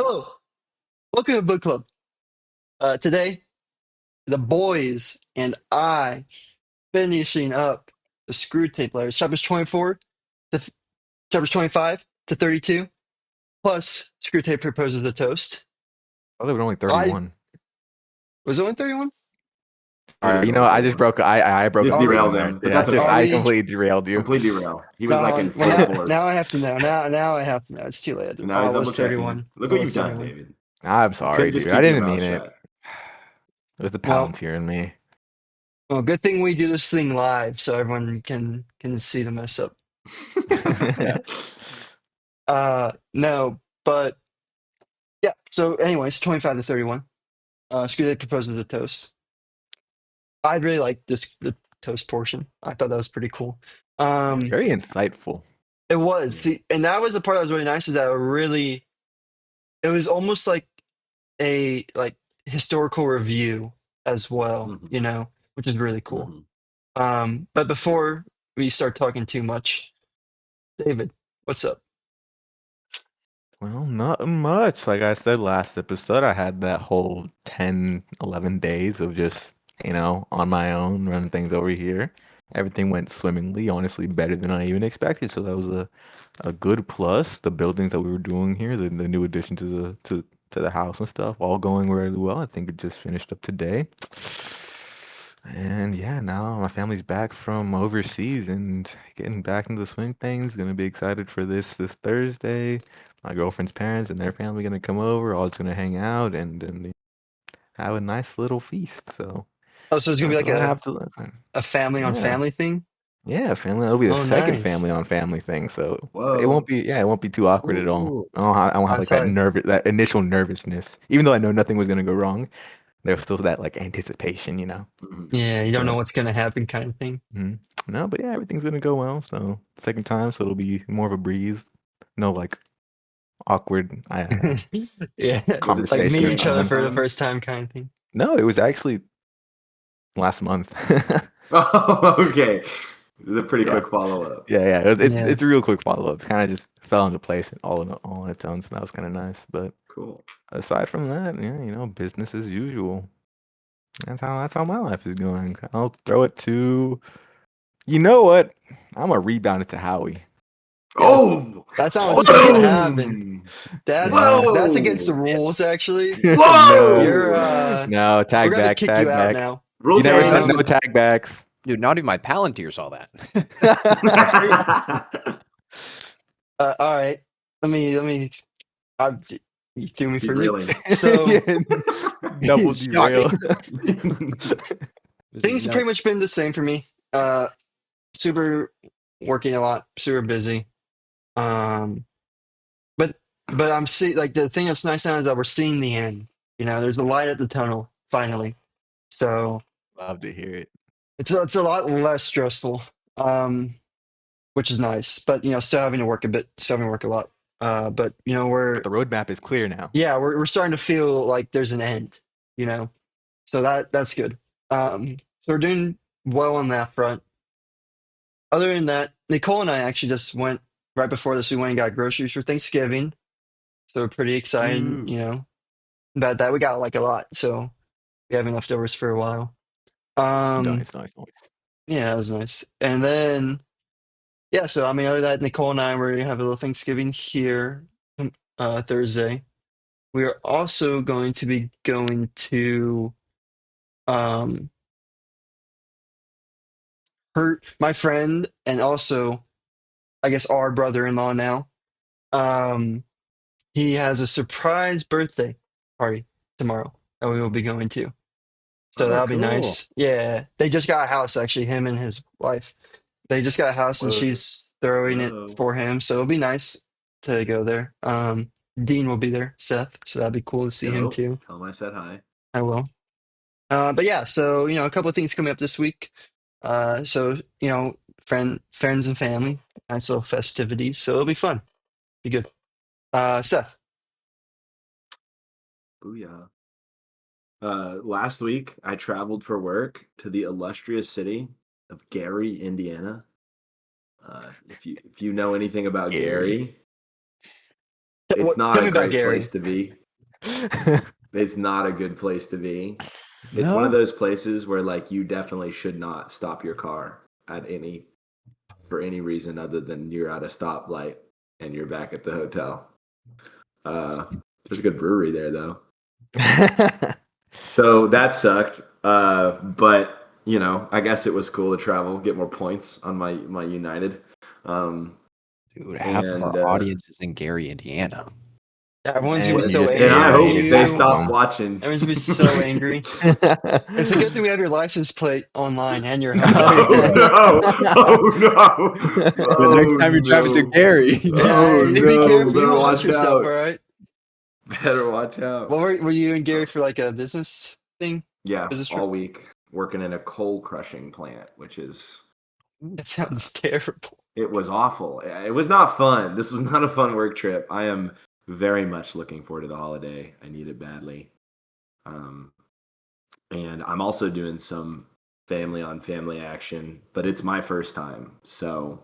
Hello, welcome to Book Club. Today, the boys and I finishing up the Screwtape Letters, chapters 24 to chapters 25 to 32, plus Screwtape Proposes a Toast. Oh, they were only I 31. was it only 31? All It right, is only I just 31. broke. I You broke just the Are we? rule derailed there. him, but Yeah, that's just Are okay. I we? completely derailed you. Complete derail. He was like No. in Well, full now force. I have to know. Now I have to know. It's too late. So now Oh, he's it double was checking. 31. Look It what was you've done, 31. David. I'm You could sorry, just dude. I keep your didn't mouth mean it. shut. It was the Well, Palantir in me. well, good thing we do this thing live so everyone can see the mess up. Yeah. No, but yeah. So, anyways, 25 to 31. Screwtape proposes a toast. I really like the toast portion. I thought that was pretty cool. Yeah, me Um, Very too. insightful. it was. Yeah. See, and that was the part that was really nice is that it was almost like a historical review as well, hmm which is really cool. hmm But before we start talking too much, David, what's up? Well, not much. Like I said last episode, I had that whole 10, 11 days of just, on my own, running things over here. Everything went swimmingly, honestly, better than I even expected. So that was a good plus. The buildings that we were doing here, the new addition to the house and stuff, all going really well. I think it just finished up today. And yeah, now my family's back from overseas and getting back into the swing of things. Gonna be excited for this Thursday. My girlfriend's parents and their family gonna come over. All just gonna hang out and have a nice little feast. So Oh, so it's gonna be that's like what I have to look at. a family on Yeah. family thing. Yeah, family. That'll be the Oh, second nice. family on family thing, so it won't Whoa. be. Yeah, it won't be too awkward at all. Ooh. I won't have That's like hype. that initial nervousness, even though I know nothing was gonna go wrong. There's still that like anticipation. hmm Yeah, you don't know But what's gonna happen, kind of thing. no, but yeah, everything's gonna go well. So second time, so it'll be more of a breeze. No like awkward Yeah, Was it like conversation meet or Thanksgiving each other something. last for the time? first time, kind of thing. No, it was actually last month. Oh, okay. This is a pretty Yeah. quick follow-up. Yeah. Yeah. It's a real quick follow up. Kind of just fell into place all on its own, so that was kind of nice. But Cool. aside from that, yeah, business as usual. That's how my life is going. I'll throw it to you know what? I'm gonna rebound it to Howie. Yeah, Oh! that's not what's supposed to happen. Boom! That's Yeah. that's against the Whoa! rules, actually. No. You're Whoa! No, we're tag gonna back, kick you tag out back. now. You Rules never said change. no Um, tag backs. Dude, not even my Palantir saw that. That's crazy. all right. Let me. I, you threw me for a loop. Derailing. So Yeah. Double derail. Shocking. This is things have pretty nuts. much been the same for me. Super working a lot, super busy. Um, but I'm seeing like the thing that's nice now is that we're seeing the end. There's a light at the tunnel finally. So Love to hear it. it's a lot less stressful, which is nice. But still having to work a bit, still having to work a lot. But But the roadmap is clear now. we're starting to feel like there's an end. You know, so that's good. So we're doing well on that front. Other than that, Nicole and I actually just went right before this. We went and got groceries for Thanksgiving, so we're pretty excited. Ooh. About that we got like a lot, so we have leftovers for a while. Um, Nice. yeah, that was nice. And then yeah, so I mean, other than that, Nicole and I were gonna have a little Thanksgiving here Thursday. We are also going to be going to um my friend and also I guess our brother-in-law now. Um, he has a surprise birthday party tomorrow that we will be going to. So Oh, that'll be cool. nice. Yeah, they just got a house actually, him and his wife. They just got a house and Whoa. she's throwing it Whoa. for him. So it'll be nice to go there. Dean will be there, Seth. So that'd be cool to see him Dope. too. Tell him I said hi. I will. But yeah, so a couple of things coming up this week. So friends and family, nice little festivities. So it'll be fun. Be good. Seth. Booyah. Last week, I traveled for work to the illustrious city of Gary, Indiana. If you know anything about Gary. Gary, It's not Tell a me about great Gary. place to be. It's not a good place to be. It's No? one of those places where like you definitely should not stop your car for any reason other than you're at a stoplight and you're back at the hotel. There's a good brewery there though. So that sucked. But you know, I guess it was cool to travel, get more points on my United. Dude, half of our audience is in Gary, Indiana. Yeah, everyone's And gonna be you so just And angry I at hope they you. stop watching. Everyone's gonna be so angry. It's a good thing we have your license plate online and your home Oh address. no! Oh no! The next time you're driving to Gary, Yeah, you be careful. You watch yourself, all right? Better watch out. What were you and Gary for like a business thing? Yeah, Business trip? all week working in a coal crushing plant, which is That sounds terrible. it was awful. It was not fun. This was not a fun work trip. I am very much looking forward to the holiday. I need it badly. And I'm also doing some family on family action, but it's my first time, so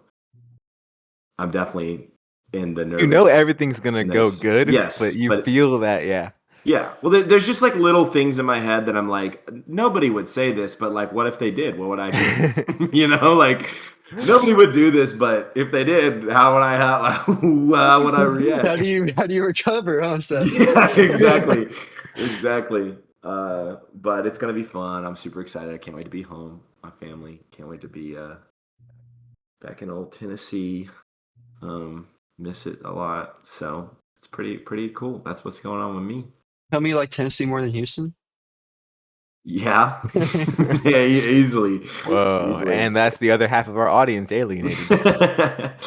I'm definitely in the nervous. You know everything's gonna go good, yes, but you feel that, yeah. Yeah. Well, there's just like little things in my head that I'm like, nobody would say this, but like, what if they did? What would I do? You know, like nobody would do this, but if they did, how would how would I react? How do you recover, huh, Seth? Yeah, exactly. Exactly. But it's gonna be fun. I'm super excited. I can't wait to be home. My family. Can't wait to be back in old Tennessee. Miss it a lot. So it's pretty cool. That's what's going on with me. Tell me you like Tennessee more than Houston? Yeah. Yeah, easily. Whoa, Easily. and that's the other half of our audience alienated.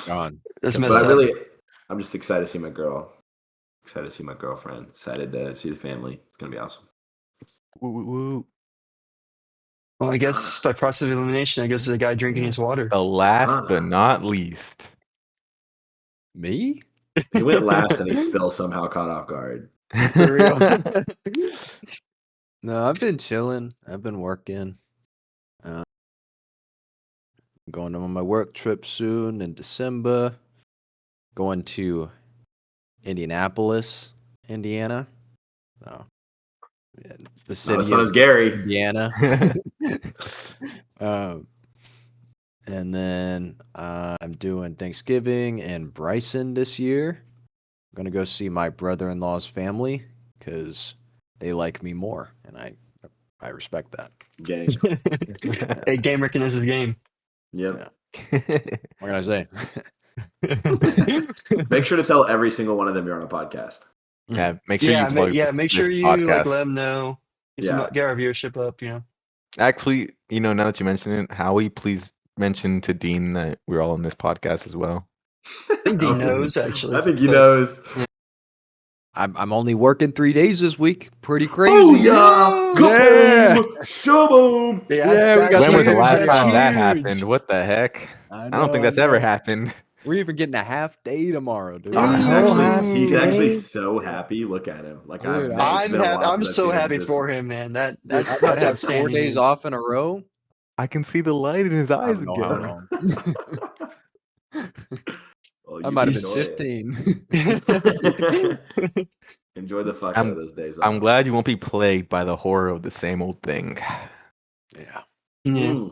Gone. That's But messed up. I'm just excited to see my girl. Excited to see my girlfriend. Excited to see the family. It's gonna be awesome. Woo, woo, woo. Well, I guess by process of elimination, I guess the guy drinking his water. The last but not least. Me? He went last and he still somehow caught off guard. For real. No, I've been chilling. I've been working. Going on my work trip soon in December. Going to Indianapolis, Indiana. Oh, yeah, it's the Not city as fun of as Gary. Indiana. And then I'm doing Thanksgiving in Bryson this year. I'm gonna go see my brother-in-law's family because they like me more, and I respect that. Gang. A game recognizes game. Yep. What can I say? Make sure to tell every single one of them you're on a podcast. Yeah, make sure you Yeah, plug make this sure you like podcast. let them know. Get our viewership up, you know. Actually, now that you mention it, Howie, please mention to Dean that we're all on this podcast as well. I think Dean knows, actually. I think he knows. I'm only working 3 days this week. Pretty crazy. Oh yeah! Yeah. Kaboom! Shaboom! Yeah, we got When was the huge. last That's time that huge. happened? What the heck? I don't think that's ever happened. We're even getting a half day tomorrow, dude. He's actually so happy. Look at him. Like Dude, I'm so happy for him, man. That's outstanding. 4 days news. off in a row. I can see the light in his eyes I don't know again. how long. Well, I might have enjoy been 15. it. Enjoy the fuck out of those days. I'm glad you won't be plagued by the horror of the same old thing. Yeah. Yeah.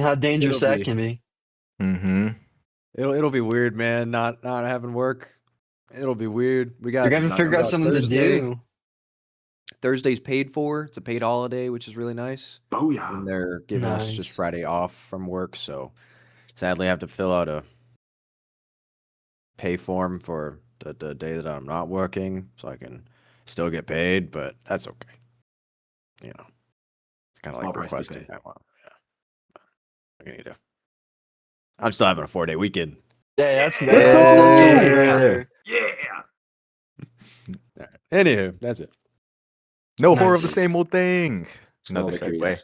How dangerous It'll that can be. Mm-hmm. It'll be weird, man. Not having work. It'll be weird. We got. You're gonna have to figure out something to do. Thursday's paid for. It's a paid holiday, which is really nice. Oh yeah. And they're giving us just Friday off from work, so sadly I have to fill out a pay form for the day that I'm not working, so I can still get paid, but that's okay. You know, it's kind of like requesting time off. Yeah. I'm still having a 4-day weekend. Yeah, that's let's go. That's right there. Yeah. All right. Anywho, that's it. No horror of the same old thing. Another segue.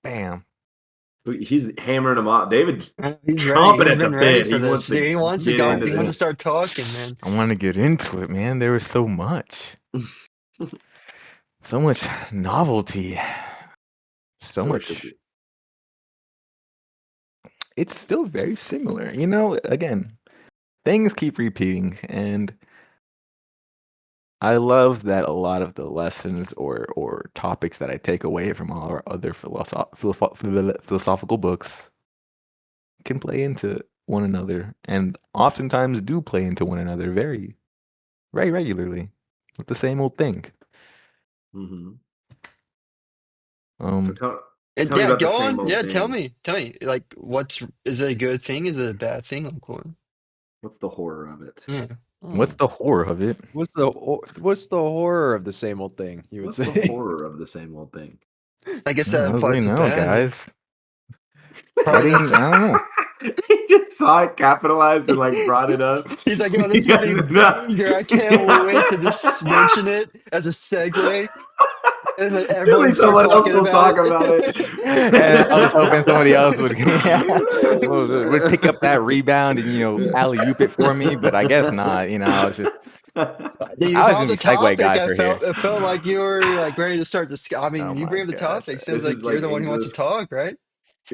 Bam. He's hammering him off. David, he's chomping at the ready bit. for this. Dude, he wants to go. He wants to start talking, man. I want to get into it, man. There was so much. So much novelty. So much. It's still very similar. Again, things keep repeating, and I love that a lot of the lessons or topics that I take away from all our other philosophical books can play into one another, and oftentimes do play into one another very, very regularly with the same old thing. So Um, tell me Yeah, about the go same on. old Yeah, tell thing. me. Tell me. Like, is it a good thing? Is it a bad thing? Like, what? What's the horror of it? Yeah. what's the horror of it? What's the horror of the same old thing? You would What's the say. horror of the same old thing? I guess I that don't really implies it's know, bad. Yeah. guys. Probably Getting, the. I don't know. He just saw it capitalized and like brought it up. He's like, "Oh, this is Yeah, gonna be no. banger! I can't wait to just mention it as a segue, and then everyone Surely start someone else talking will about talk it." about it. And I was hoping somebody else would would pick up that rebound and alley oop it for me, but I guess not. I was just Then you I was brought up gonna the be segue topic. guy for here. It felt like you were like ready to start this. I Oh mean, you my bring up the gosh, topic. Sounds This is like you're like the one who wants to talk, right?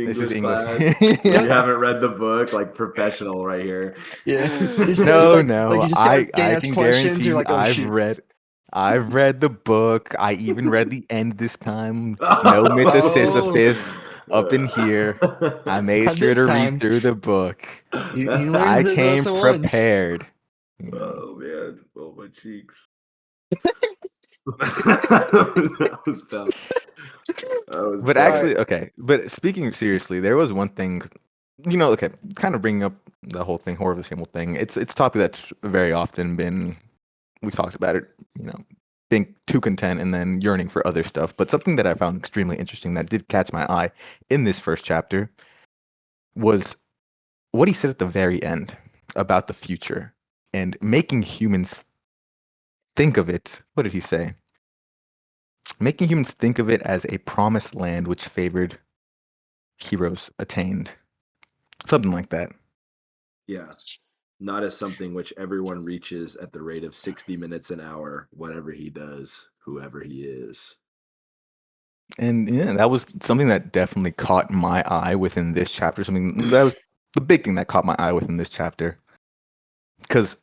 this is English English. class. Yep. You haven't read the book, like professional right here. Yeah. It's No, like no, you just I getting I asked can questions. You're guarantee like, oh shoot. I've read the book. I even read the end this time. No Mrs. Oh, Sisyphus up in here. I made not sure this to read time. through the book. You learned I the came lesson once. prepared. Oh man, oh my cheeks. That was tough. That was But All tough. right. actually, okay. But speaking seriously, there was one thing, okay, kind of bringing up the whole thing, horror of the same old thing. It's a topic that's very often been we've talked about it, being too content and then yearning for other stuff. But something that I found extremely interesting that did catch my eye in this first chapter was what he said at the very end about the future and making humans think of it. What did he say? Making humans think of it as a promised land which favored heroes attained. Something like that. Yeah. Not as something which everyone reaches at the rate of 60 minutes an hour, whatever he does, whoever he is. And yeah, that was something that definitely caught my eye within this chapter. Something that was the big thing that caught my eye within this chapter. Because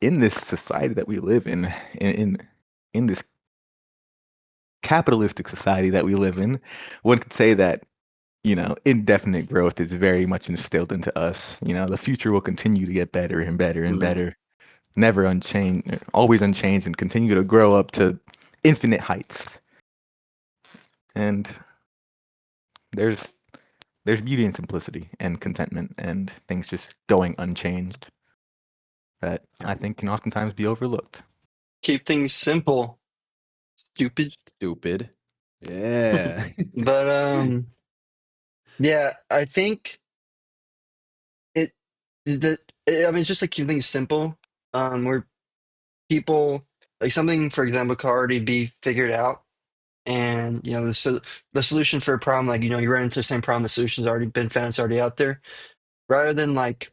in this society that we live in this capitalistic society that we live in, one could say that indefinite growth is very much instilled into us. The future will continue to get better and better and better, never unchanged, always unchanged, and continue to grow up to infinite heights. And there's beauty in simplicity and contentment and things just going unchanged that I think can oftentimes be overlooked. Keep things simple, stupid. Stupid. Yeah. But yeah, I think it the I mean it's just like keep things simple. Where people like something, for example, could already be figured out, and the solution for a problem, like you run into the same problem, the solution's already been found, it's already out there. Rather than like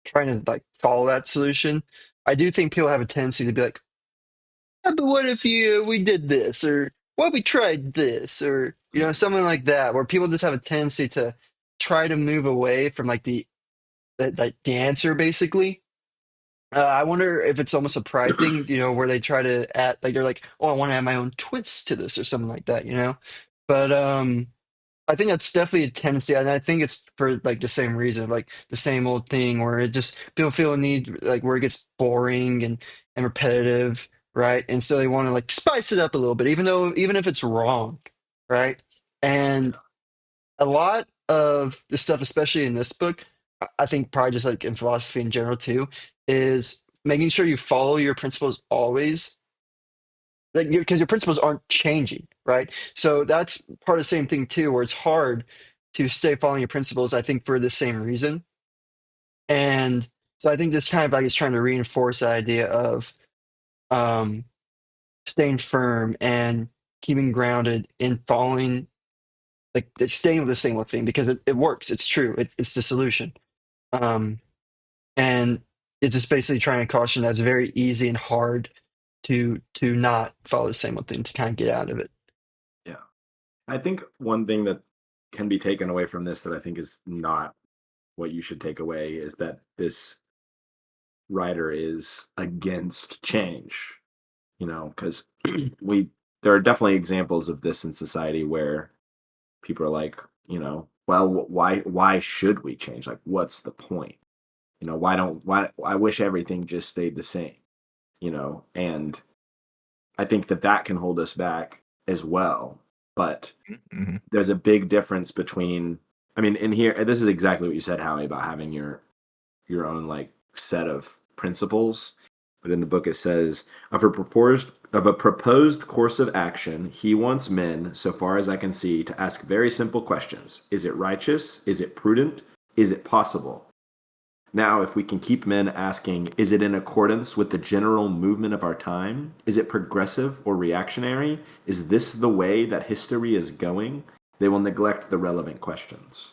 trying to like follow that solution, I do think people have a tendency to be like, "Yeah, but what if we did this, or what if we tried this, or something like that," where people just have a tendency to try to move away from like the answer basically. I wonder if it's almost a pride thing, where they try to add, like they're like, "Oh, I want to add my own twist to this," or something like that. But I think that's definitely a tendency, and I think it's for like the same reason, like the same old thing, where it just people feel a need, like where it gets boring and repetitive, right? And so they want to like spice it up a little bit, even if it's wrong, right? And a lot of the stuff, especially in this book, I think probably just like in philosophy in general too, is making sure you follow your principles always, like because your principles aren't changing, right? So that's part of the same thing too, where it's hard to stay following your principles. I think for the same reason, and so I think this kind of like is trying to reinforce the idea of um, staying firm and keeping grounded in following, like staying with the same old thing because it works. It's true. It's the solution. Um, and it's just basically trying to caution that it's very easy and hard to not follow the same old thing to kind of get out of it. Yeah. I think one thing that can be taken away from this that I think is not what you should take away is that this writer is against change, because there are definitely examples of this in society where people are like, well, why should we change? Like, what's the point? Why I wish everything just stayed the same, and I think that can hold us back as well. But Mm-hmm. there's a big difference between, I mean, in here, this is exactly what you said, Howie, about having your own like set of principles. But in the book it says, of a proposed course of action, he wants men, so far as I can see, to ask very simple questions. Is it righteous? Is it prudent? Is it possible? Now, if we can keep men asking, is it in accordance with the general movement of our time? Is it progressive or reactionary? Is this the way that history is going? They will neglect the relevant questions.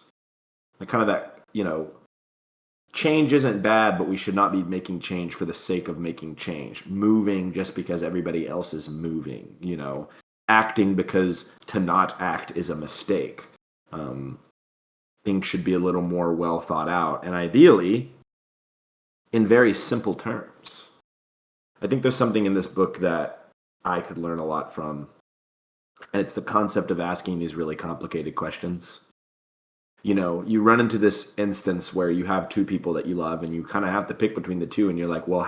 Like kind of that, change isn't bad, but we should not be making change for the sake of making change. Moving just because everybody else is moving, acting because to not act is a mistake. Things should be a little more well thought out, and ideally, in very simple terms. I think there's something in this book that I could learn a lot from, and it's the concept of asking these really complicated questions. You run into this instance where you have two people that you love and you kind of have to pick between the two, and you're like, well,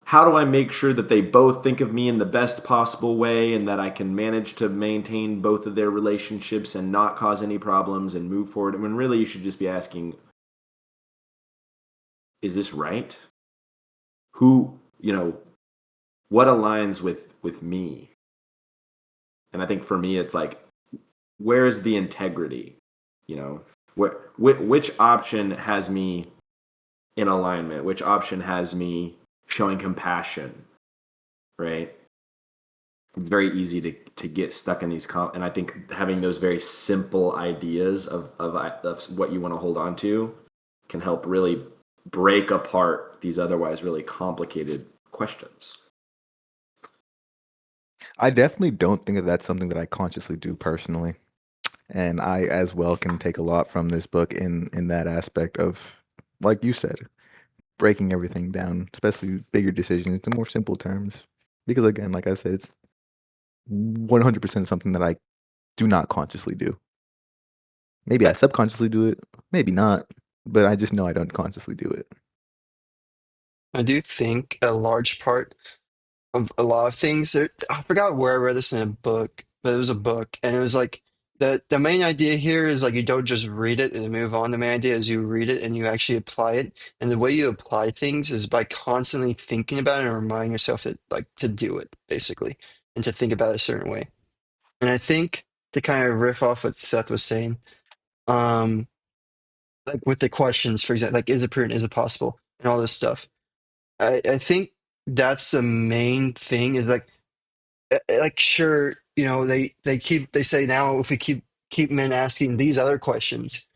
how do I make sure that they both think of me in the best possible way and that I can manage to maintain both of their relationships and not cause any problems and move forward? I mean, really, you should just be asking, is this right? Who, what aligns with me? And I think for me, it's like, where's the integrity? Which option has me in alignment? Which option has me showing compassion? Right? It's very easy to get stuck in these and I think having those very simple ideas of what you want to hold on to can help really break apart these otherwise really complicated questions. I definitely don't think that that's something that I consciously do personally. And I as well can take a lot from this book in that aspect of, like you said, breaking everything down, especially bigger decisions, into more simple terms. Because again, like I said, it's 100% something that I do not consciously do. Maybe I subconsciously do it, maybe not, but I just know I don't consciously do it. I do think a large part of a lot of things. I forgot where I read this in a book, but it was a book, and it was like the main idea here is like you don't just read it and move on. The main idea is you read it and you actually apply it, and the way you apply things is by constantly thinking about it and reminding yourself that like to do it basically, and to think about it a certain way. And I think to kind of riff off what Seth was saying, um, like with the questions, for example, like is it prudent, is it possible, and all this stuff. I think that's the main thing is like sure, they say now if we keep men asking these other questions,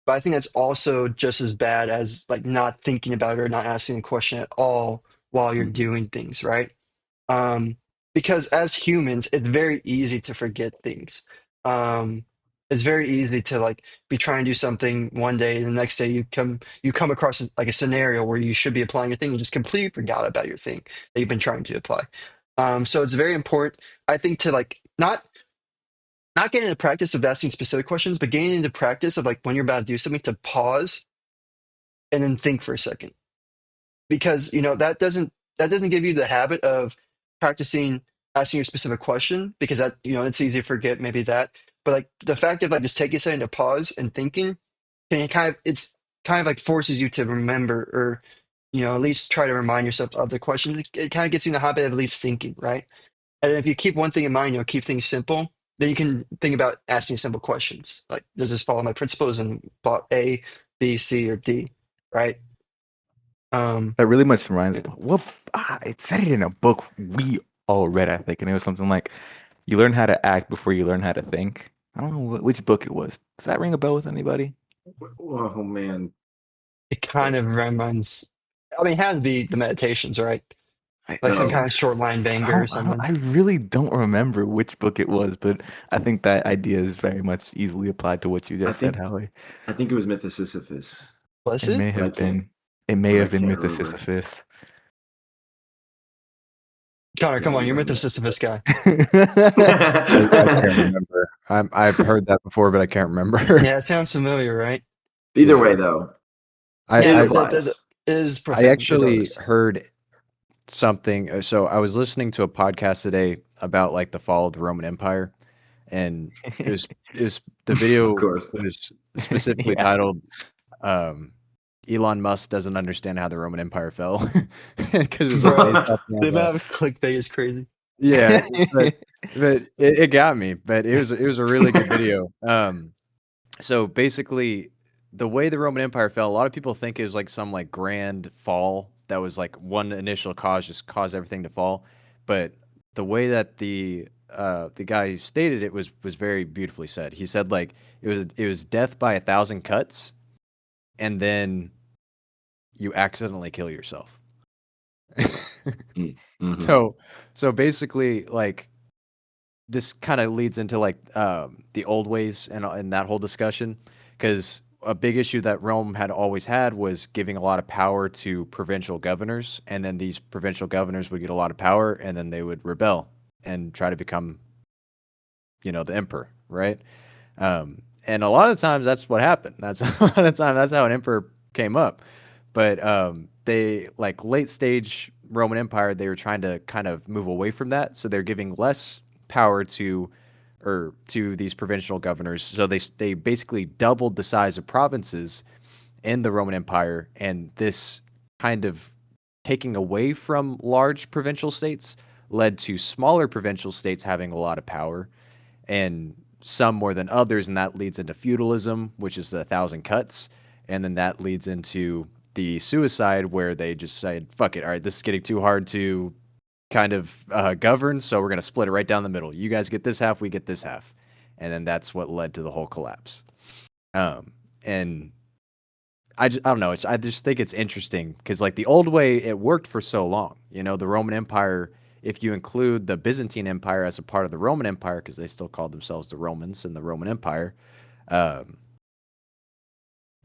but I think that's also just as bad as like not thinking about it or not asking a question at all while you're Mm-hmm. doing things, right? um because as humans it's very easy to forget things. um it's very easy to like be trying to do something one day and the next day you come across like a scenario where you should be applying your thing, you just completely forgot about your thing that you've been trying to apply. So it's very important, I think, to like not get into practice of asking specific questions, but getting into practice of like when you're about to do something to pause and then think for a second, because that doesn't give you the habit of practicing asking your specific question, because that it's easy to forget maybe that. But like the fact of like just taking a second to pause and thinking can it's kind of like forces you to remember, or at least try to remind yourself of the question. It kind of gets you in the habit of at least thinking, right? And if you keep one thing in mind, keep things simple, then you can think about asking simple questions like, does this follow my principles in plot A, B, C, or D, right? um That really much reminds me. It said it in a book we all read, I think, and it was something like, "You learn how to act before you learn how to think." I don't know which book it was. Does that ring a bell with anybody? Oh man. It kind of reminds, I mean, it had to be the meditations, right? I, Like some kind of short line s- banger or something. I really don't remember which book it was, but I think that idea is very much easily applied to what you I just said, think Howie. I think it was Mythosisyphus, Was It it? may but I have can't. been. It may but I have been can't remember. Mythosisyphus. Connor, Yeah, come on, you you're might be right. Mythosisyphus guy. I can't remember. I've heard that before, but I can't remember. Yeah, it sounds familiar, right? Either Yeah. way, though, Yeah, it that applies. is I profound actually regardless. heard something. So I was listening to a podcast today about like the fall of the Roman Empire, and it was the Of video course. was specifically Yeah. titled Elon Musk doesn't understand how the Roman Empire fell because it was like based Bro, off the of amount of clickbait is crazy. yeah, but it got me. But it was a really good video. So basically, the way the Roman Empire fell, a lot of people think it was like some like grand fall that was like one initial cause just caused everything to fall. But the way that the guy stated it was very beautifully said. He said like it was death by 1,000 cuts, and then you accidentally kill yourself. Mm-hmm. So so basically like this kind of leads into like the old ways and that whole discussion because a big issue that Rome had always had was giving a lot of power to provincial governors, and then these provincial governors would get a lot of power, and then they would rebel and try to become, the emperor, right? And a lot of times that's what happened. That's a lot of time that's how an emperor came up. But they like late stage Roman Empire, they were trying to kind of move away from that, so they're giving less power to these provincial governors. So they basically doubled the size of provinces in the Roman Empire, and this kind of taking away from large provincial states led to smaller provincial states having a lot of power, and some more than others, and that leads into feudalism, which is the 1,000 cuts, and then that leads into the suicide, where they just said, "Fuck it, all right, this is getting too hard to kind of govern, so we're gonna split it right down the middle. You guys get this half, we get this half," and then that's what led to the whole collapse. And I don't know. I just think it's interesting because like the old way, it worked for so long. The Roman Empire, if you include the Byzantine Empire as a part of the Roman Empire, because they still called themselves the Romans in the Roman Empire, um,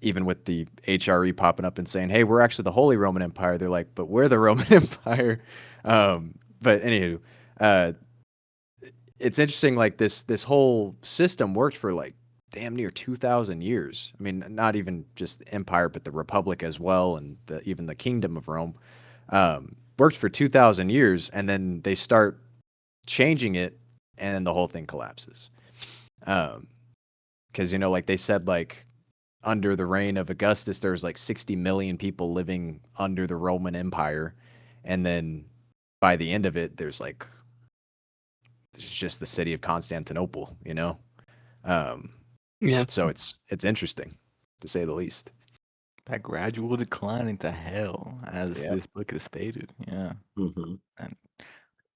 even with the HRE popping up and saying, "Hey, we're actually the Holy Roman Empire," they're like, "But we're the Roman Empire." But anywho, uh, it's interesting. Like this whole system worked for like damn near 2,000 years. I mean, not even just the empire, but the republic as well, and even the kingdom of Rome worked for 2,000 years, and then they start changing it, and then the whole thing collapses. Because like they said, like under the reign of Augustus, there was like 60 million people living under the Roman Empire, and then by the end of it, there's just the city of Constantinople. Um, Yeah. so it's interesting to say the least. That gradual decline into hell, as Yeah. this book is stated. Yeah. Mm-hmm. And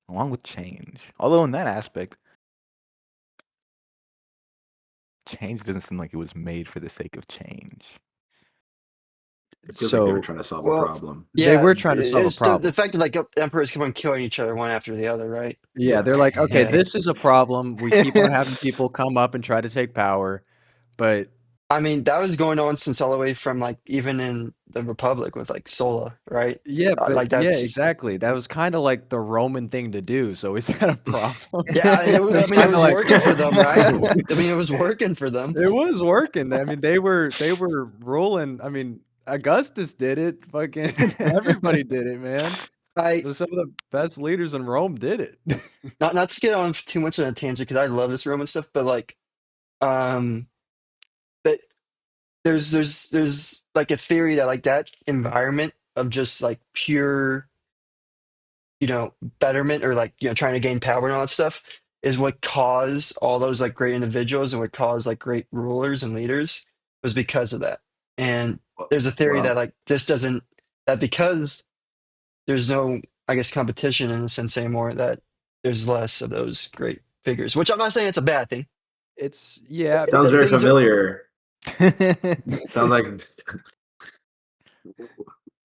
along with change. Although in that aspect, change doesn't seem like it was made for the sake of change. It feels like they were So trying to solve a Well, problem. they yeah, were trying to solve a it's the problem. fact that like emperors keep on killing each other one after the other, right? Yeah, Yeah. they're like, okay, Yeah. this is a problem. We keep on having people come up and try to take power, but I mean, that was going on since all the way from like even in the Republic with like Sola, right? yeah, but Like yeah, that's exactly. That was kind of like the Roman thing to do. So is that a problem? yeah. I mean, It I was mean, it kind of was like working for them, right? I mean, it was working for them. it was working. I mean, they were ruling. I mean, Augustus did it. Fucking everybody did it, man. I Some of the best leaders in Rome did it. not to get on too much on a tangent because I love this Roman stuff, but like um that there's like a theory that like that environment of just like pure betterment or like trying to gain power and all that stuff is what caused all those like great individuals and what caused like great rulers and leaders was because of that. And there's a theory that Well, like this doesn't that because there's no I guess competition in a sense anymore that there's less of those great figures, which I'm not saying it's a bad thing. It's yeah, sounds very Things are familiar. Sounds like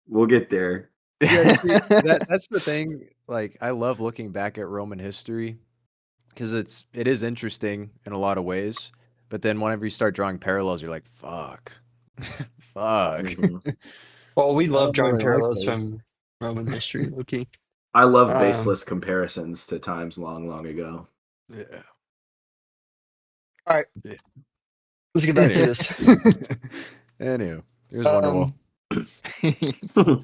we'll get there. yeah. See, that's the thing. Like, I love looking back at Roman history because it is interesting in a lot of ways. But then whenever you start drawing parallels, you're like, fuck, fuck. Hmm. Well, we I love don't drawing really like parallels those. from Roman history. Okay. I love Um, baseless comparisons to times long, long ago. Yeah. all right, Yeah. let's get back to Anywho. this. Anywho, it was wonderful. Um,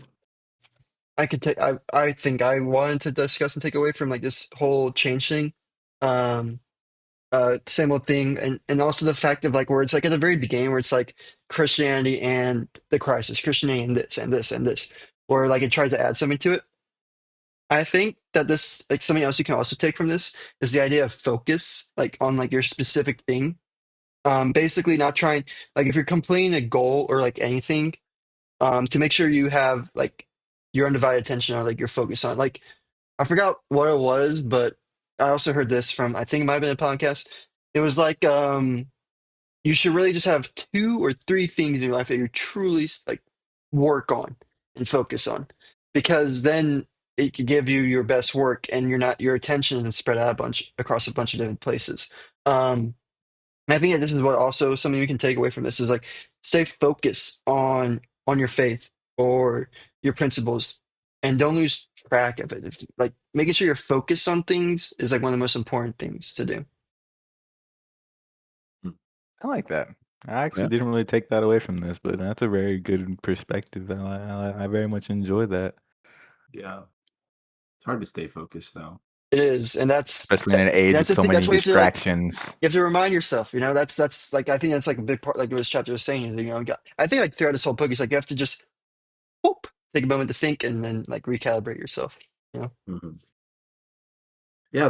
I could take. I think I wanted to discuss and take away from like this whole change thing. Um, same old thing, and also the fact of like where it's like at the very beginning where it's like Christianity and the crisis, Christianity and this and this and this, or like it tries to add something to it. I think that this like something else you can also take from this is the idea of focus, like on like your specific thing. Basically not trying like if you're completing a goal or like anything, to make sure you have like your undivided attention or like your focus on like I forgot what it was, but I also heard this from I think it might have been a podcast. It was like you should really just have two or three things in your life that you truly like work on and focus on, because then it could give you your best work and you're not your attention is spread out a bunch across a bunch of different places. And I think that this is what also something we can take away from this is like stay focused on your faith or your principles and don't lose track of it. If, like making sure you're focused on things is like one of the most important things to do. I like that. I actually Yeah. didn't really take that away from this, but that's a very good perspective. I very much enjoy that, Yeah. It's hard to stay focused though. It is, and especially in an age with that's the so thing. That's many why you have to like distractions. you have to remind yourself. You know, that's like I think that's like a big part. Like what this chapter was saying. You know, I think like throughout this whole book, it's like you have to just whoop, take a moment to think and then like recalibrate yourself. You know. Hmm. Yeah,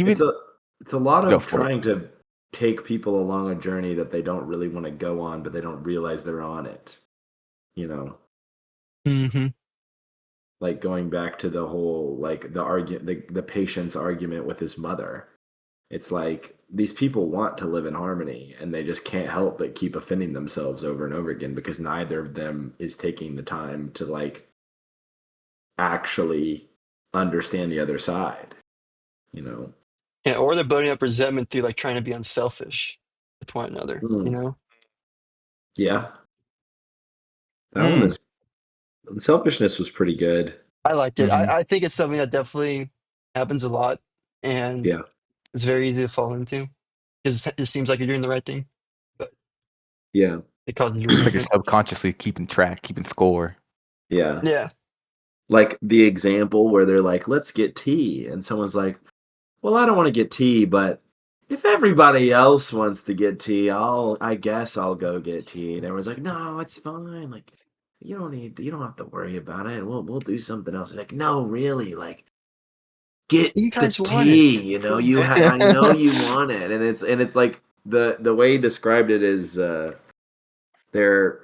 But it's even a it's a lot go of for it. trying to take people along a journey that they don't really want to go on, but they don't realize they're on it. You know, Hmm. like going back to the whole like the patient's argument with his mother. It's like these people want to live in harmony and they just can't help but keep offending themselves over and over again because neither of them is taking the time to like actually understand the other side, you know. Yeah, or they're building up resentment through like trying to be unselfish with one another. You Mm, know. yeah, that one Mm, is selfishness was pretty good. I liked it. hmm I think it's something that definitely happens a lot, and Yeah, it's very easy to fall into because it seems like you're doing the right thing, but yeah, it causes It's like you're resentment. subconsciously keeping track, keeping score. yeah. Yeah, Like the example where they're like, let's get tea. And someone's like, well, I don't want to get tea, but if everybody else wants to get tea, I guess I'll go get tea. And everyone's like, no, it's fine. Like, you don't have to worry about it. We'll do something else. It's like, no, really, like, get you the guys want tea. it. You know, Come on. I know you want it. And it's like the way he described it is they're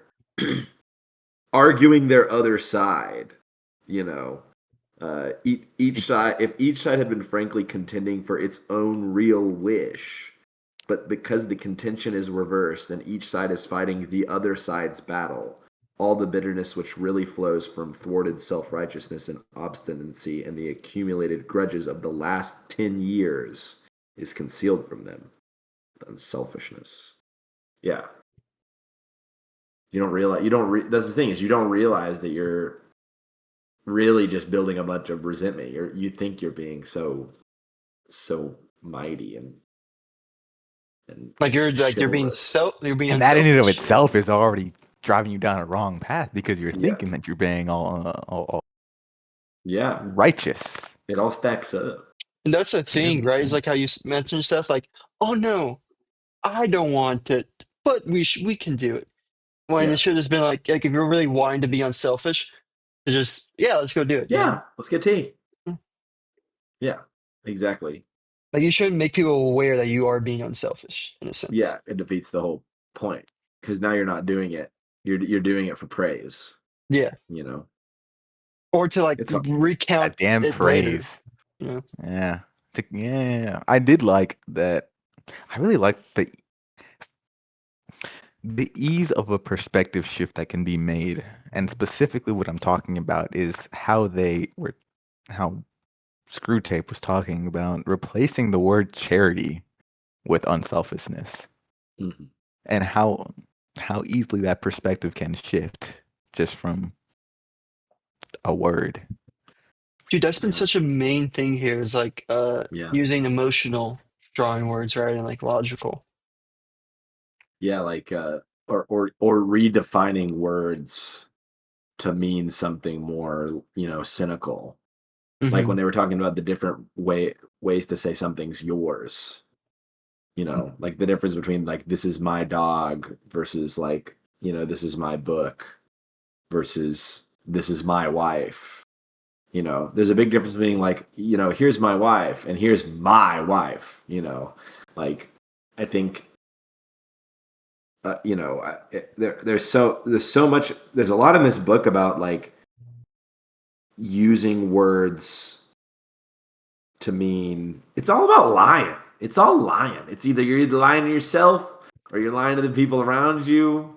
arguing their other side, you know. Each side, if each side had been frankly contending for its own real wish, but because the contention is reversed and each side is fighting the other side's battle, all the bitterness which really flows from thwarted self-righteousness and obstinacy and the accumulated grudges of the last 10 years is concealed from them. Unselfishness. Yeah. You don't realize, that's the thing is you don't realize that you're really just building a bunch of resentment. You think you're being so mighty Like you're being chivalrous. you're being And that in and of unselfish. itself is already driving you down a wrong path because you're Yeah, thinking that you're being all yeah. righteous. It all stacks up. And that's the Yeah, thing, right? Is like how you mentioned stuff like, oh no, I don't want it, but we can do it. When Yeah, it should have been like if you're really wanting to be unselfish, to just yeah, let's go do it. You know, yeah. Let's get tea. Yeah, exactly. like you shouldn't make people aware that you are being unselfish in a Yeah, sense. it defeats the whole point because now you're not doing it. You're doing it for praise. Yeah, You know, or to like it's hard. recount that damn it later. phrase. You know, Yeah. Yeah. I did like that. I really like the ease of a perspective shift that can be made. And specifically what I'm talking about is how Screwtape was talking about replacing the word charity with unselfishness Mhm. and how easily that perspective can shift just from a word. Dude, that's been Yeah. such a main thing here is like Yeah. using emotional drawing words, right? And like logical. Yeah, like or redefining words to mean something more, cynical. Like when Hmm. they were talking about the different ways to say something's yours. Like the difference between like this is my dog versus like, this is my book versus this is my wife. There's a big difference between like, here's my wife and here's my wife, like I think there's a lot in this book about like using words to mean it's all about lying. It's all lying. You're either lying to yourself or you're lying to the people around you,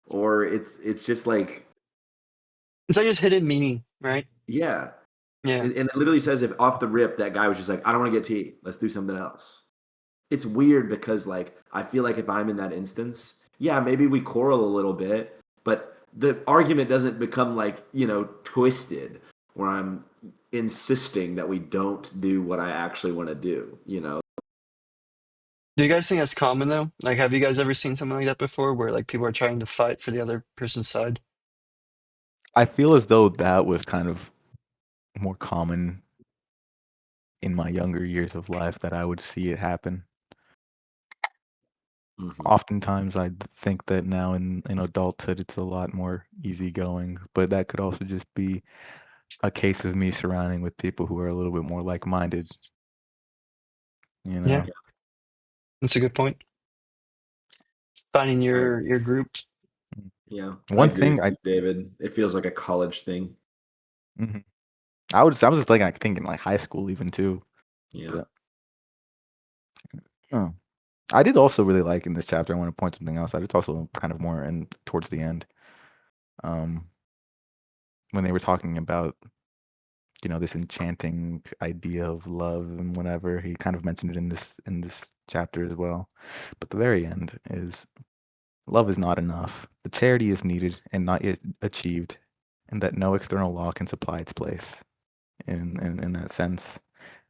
or it's just like, It's like just hidden meaning, right? yeah. Yeah. And it literally says if off the rip that guy was just like, I don't want to get tea. Let's do something else. It's weird because like I feel like if I'm in that instance, yeah, maybe we quarrel a little bit, but the argument doesn't become like, twisted where I'm insisting that we don't do what I actually want to do. Do you guys think that's common though? Like, have you guys ever seen something like that before where like people are trying to fight for the other person's side? I feel as though that was kind of more common in my younger years of life that I would see it happen. Hmm. Oftentimes, I think that now in adulthood, it's a lot more easygoing, but that could also just be a case of me surrounding with people who are a little bit more like-minded, you Yeah, know? that's a good point. Finding I your group. Yeah, I One agree with thing I you, David. It feels like a college thing. mhm. I was just like thinking like high school even too, Yeah. but oh. I did also really like in this chapter. I want to point something else out. It's also kind of more in towards the end, um, when they were talking about this enchanting idea of love and whatever. He kind of mentioned it in this chapter as well. But the very end is love is not enough. The charity is needed and not yet achieved, and that no external law can supply its place in that sense.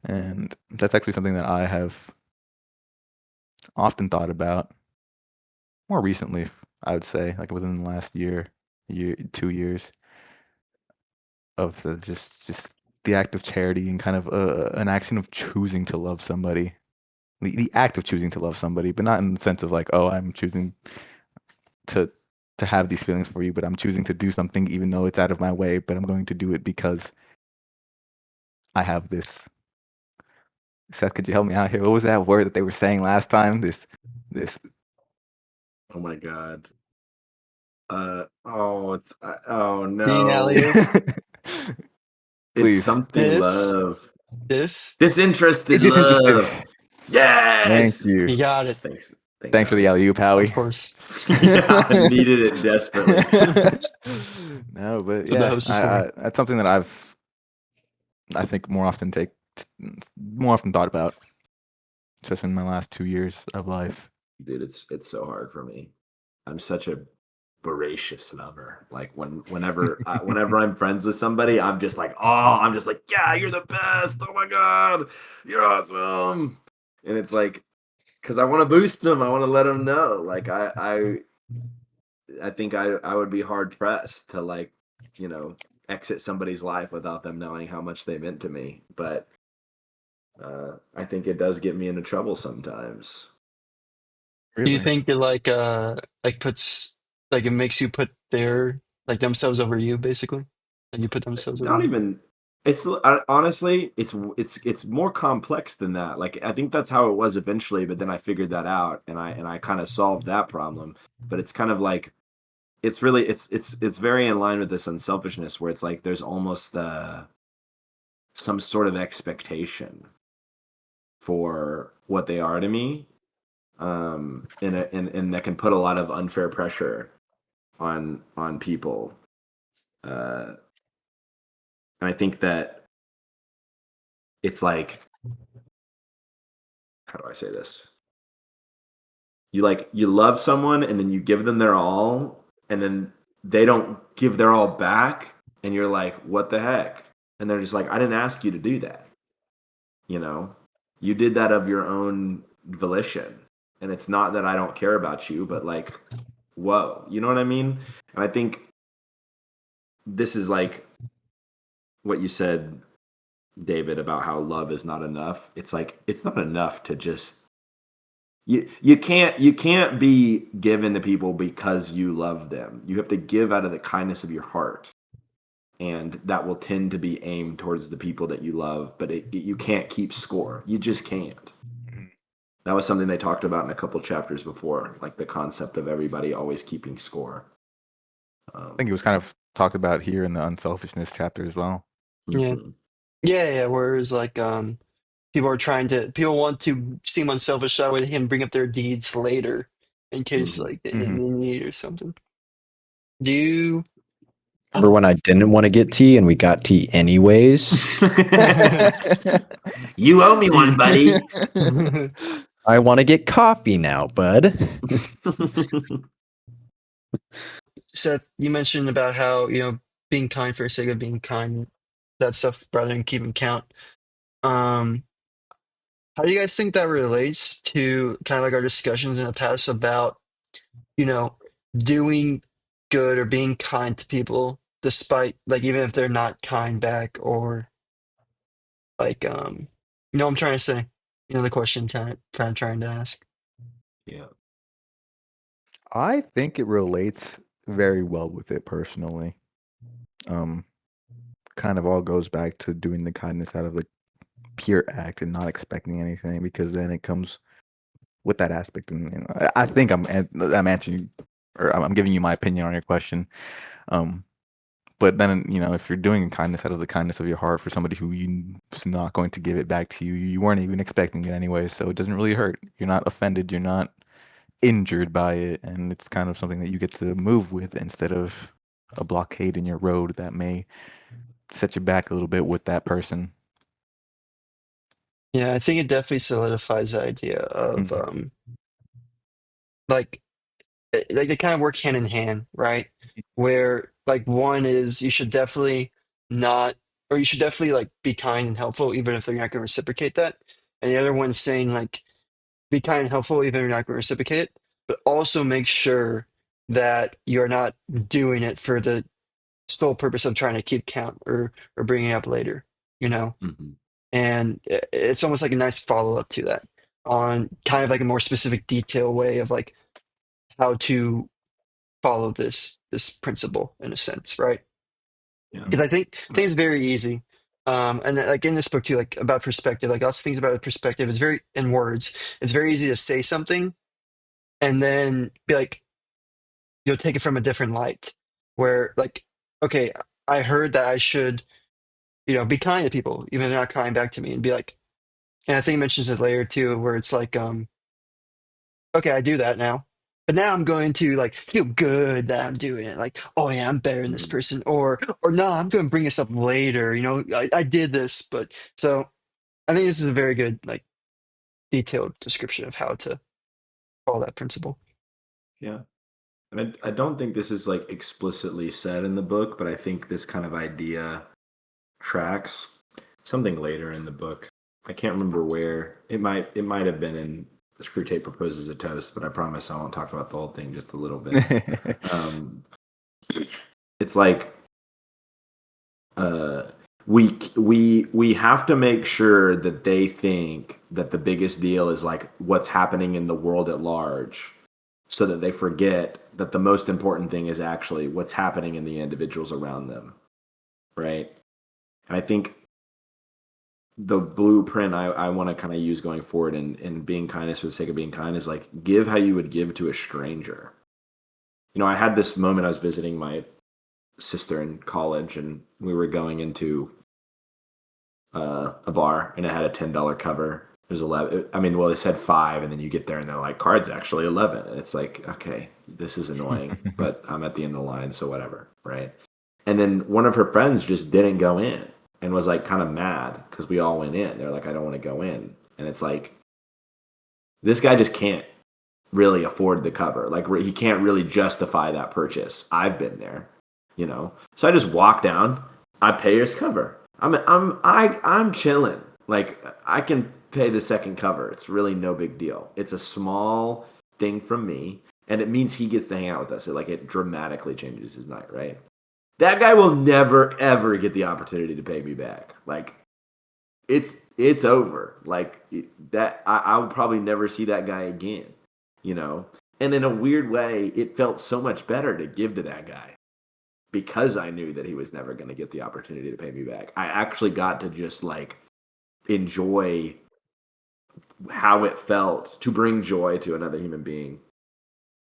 And that's actually something that I have often thought about more recently, I would say, like within the last year, 2 years of just the act of charity and kind of an action of choosing to love somebody. The act of choosing to love somebody, but not in the sense of like, oh, I'm choosing to to have these feelings for you, but I'm choosing to do something even though it's out of my way, but I'm going to do it because I have this. Seth, could you help me out here? What was that word that they were saying last time? This. Oh my God. Oh Dean no. Alley-oop. It's Please. something This, love. this. Disinterested Disinterested. love. Thank Yes. you. You got it. Thanks. Thanks, Thanks for the Howie. alley oop, Of Howie. course. Yeah, I needed it desperately. No, but That's what the yeah, host is for. that's something that I think more often thought about, especially in my last 2 years of life. Dude, it's so hard for me. I'm such a voracious lover. Like whenever I'm friends with somebody, I'm just like, yeah, you're the best. Oh my God, you're awesome. And it's like, because I want to boost them. I want to let them know. Like I think I would be hard pressed to like, you know, exit somebody's life without them knowing how much they meant to me. But I think it does get me into trouble sometimes. Do you Really? think it like puts like it makes you put their like themselves over you basically? Like you put themselves over Not you? even. Honestly, it's more complex than that. Like I think that's how it was eventually, but then I figured that out and I kind of solved that problem. But it's kind of like it's really it's very in line with this unselfishness where it's like there's almost some sort of expectation for what they are to me, and that can put a lot of unfair pressure on people. Uh, and I think that it's like, how do I say this? You love someone and then you give them their all, and then they don't give their all back, and you're like, what the heck? And they're just like, I didn't ask you to do that. You know, you did that of your own volition. And it's not that I don't care about you, but like, whoa, you know what I mean? And I think this is like what you said, David, about how love is not enough. It's like, it's not enough to just you can't be given to people because you love them. You have to give out of the kindness of your heart, and that will tend to be aimed towards the people that you love. But you can't keep score. You just can't. That was something they talked about in a couple chapters before, like the concept of everybody always keeping score. I think it was kind of talked about here in the unselfishness chapter as well. Yeah. Mhm. Yeah. Whereas like people want to seem unselfish that way they can bring up their deeds later in case Mhm. like they Mm-hmm. need or something. Do you Remember when I didn't want to get tea and we got tea anyways? You owe me one, buddy. I want to get coffee now, bud. Seth, you mentioned about how, being kind for the sake of being kind, that stuff rather than keeping count. Um, how do you guys think that relates to kind of like our discussions in the past about, you know, doing good or being kind to people despite like even if they're not kind back or like I'm trying to say, the question kind of trying to ask. Yeah. I think it relates very well with it personally. Um, Kind of all goes back to doing the kindness out of the pure act and not expecting anything, because then it comes with that aspect. And I think I'm answering, or I'm giving you my opinion on your question. Um, but then if you're doing kindness out of the kindness of your heart for somebody who is not going to give it back to you, you weren't even expecting it anyway, so it doesn't really hurt. You're not offended. You're not injured by it, and it's kind of something that you get to move with instead of a blockade in your road that may set you back a little bit with that person. Yeah, I think it definitely solidifies the idea of Mhm. like like they kind of work hand in hand, right? Where like one is you should definitely not, or you should definitely like be kind and helpful, even if they're not going to reciprocate that. And the other one's saying like be kind and helpful, even if you're not going to reciprocate it, but also make sure that you're not doing it for the sole purpose of trying to keep count or bringing it up later, you know? Mhm. And it's almost like a nice follow up to that on kind of like a more specific detail way of like how to follow this principle in a sense, right? Yeah. Because I think it's very easy. And then, like in this book too, like about perspective, like lots of things about perspective. It's very in words. It's very easy to say something and then be like, you'll take it from a different light. Where like, okay, I heard that I should, be kind to people, even if they're not kind back to me, and be like, and I think he mentions it later too, where it's like, okay, I do that now. But now I'm going to like feel good that I'm doing it. Like, oh yeah, I'm better than this Mhm. person. Or no, I'm going to bring this up later. I did this, but so I think this is a very good like detailed description of how to follow that principle. Yeah. And I don't think this is like explicitly said in the book, but I think this kind of idea tracks something later in the book. I can't remember where. It might have been in Screwtape Proposes a Toast, but I promise I won't talk about the whole thing, just a little bit. Um, it's like uh, we have to make sure that they think that the biggest deal is like what's happening in the world at large, so that they forget that the most important thing is actually what's happening in the individuals around them, right? And I think the blueprint I want to kind of use going forward in being kindness for the sake of being kind is like give how you would give to a stranger. I had this moment. I was visiting my sister in college, and we were going into a bar, and it had a $10 cover. It was 11. I mean, well, they said five, and then you get there, and they're like, "Card's actually 11." And it's like, okay, this is annoying, but I'm at the end of the line, so whatever, right? And then one of her friends just didn't go in and was like kind of mad because we all went in. They're like, "I don't want to go in," and it's like this guy just can't really afford the cover. Like he can't really justify that purchase. I've been there. you know. So I just walk down, I pay his cover. I'm chilling. Like I can pay the second cover. It's really no big deal. It's a small thing from me, and it means he gets to hang out with us. It dramatically changes his night, right? That guy will never ever get the opportunity to pay me back. Like it's over. Like that I will probably never see that guy again, you know. And in a weird way, it felt so much better to give to that guy because I knew that he was never going to get the opportunity to pay me back. I actually got to just like enjoy how it felt to bring joy to another human being.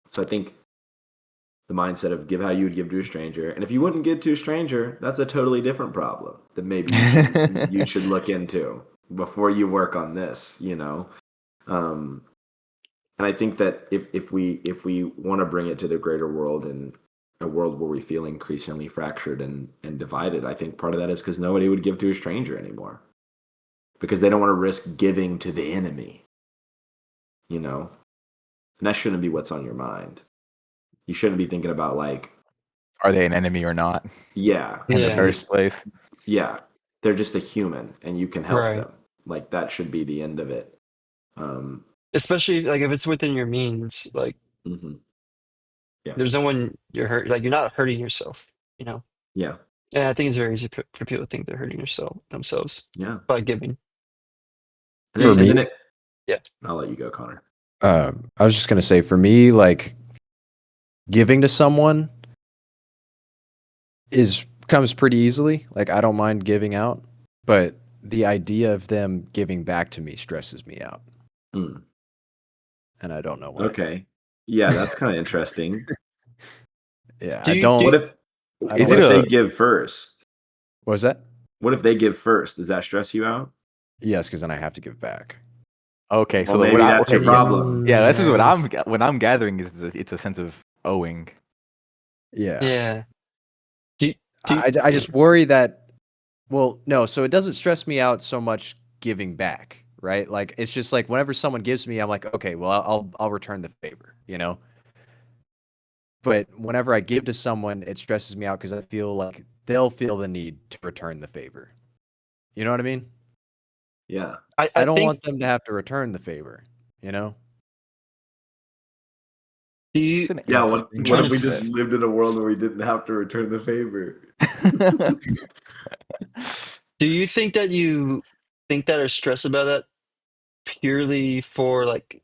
So I think the mindset of give how you would give to a stranger, and if you wouldn't give to a stranger, that's a totally different problem that maybe you should look into before you work on this, you know. Um, and I think that if we want to bring it to the greater world and a world where we feel increasingly fractured and divided, I think part of that is because nobody would give to a stranger anymore because they don't want to risk giving to the enemy, you know. And that shouldn't be what's on your mind. You shouldn't be thinking about like, Are they an enemy or not yeah, in the Yeah. first place? yeah, they're just a human and you can help Right. them. Like that should be the end of it. Um, Especially like if it's within your means, like mhm. Yeah, there's no one you're hurt, like you're not hurting yourself, you know? yeah, And I think it's very easy for people to think they're hurting themselves yeah. by giving. And Do then For you, and then me, it. yeah. I'll let you go, Connor. I was just gonna say, for me, like giving to someone is comes pretty easily. Like I don't mind giving out, but the idea of them giving back to me stresses me out, Hmm. and I don't know why. Okay. Yeah, that's kind of interesting. Yeah, Do you, do, What if I Is don't what it if like they a give first? what was that? What if they give first? Does that stress you out? Yes, because then I have to give back. okay? Well, So what maybe I that's okay your yeah problem. mm, yeah this is what yes. I'm gathering is it's a sense of owing. Yeah, Yeah. Do, do, I yeah. just worry that. Well, no, so it doesn't stress me out so much giving back, right? Like it's just like whenever someone gives me, I'm like, okay, well, I'll return the favor, you know. But whenever I give to someone, it stresses me out because I feel like they'll feel the need to return the favor. You know what I mean? Yeah. I I don't think, want them to have to return the favor, you know? do It's you, an Yeah, I'm what trying interesting if to, we just mindset. lived in a world where we didn't have to return the favor? do you think that you think that or stress about that purely for like,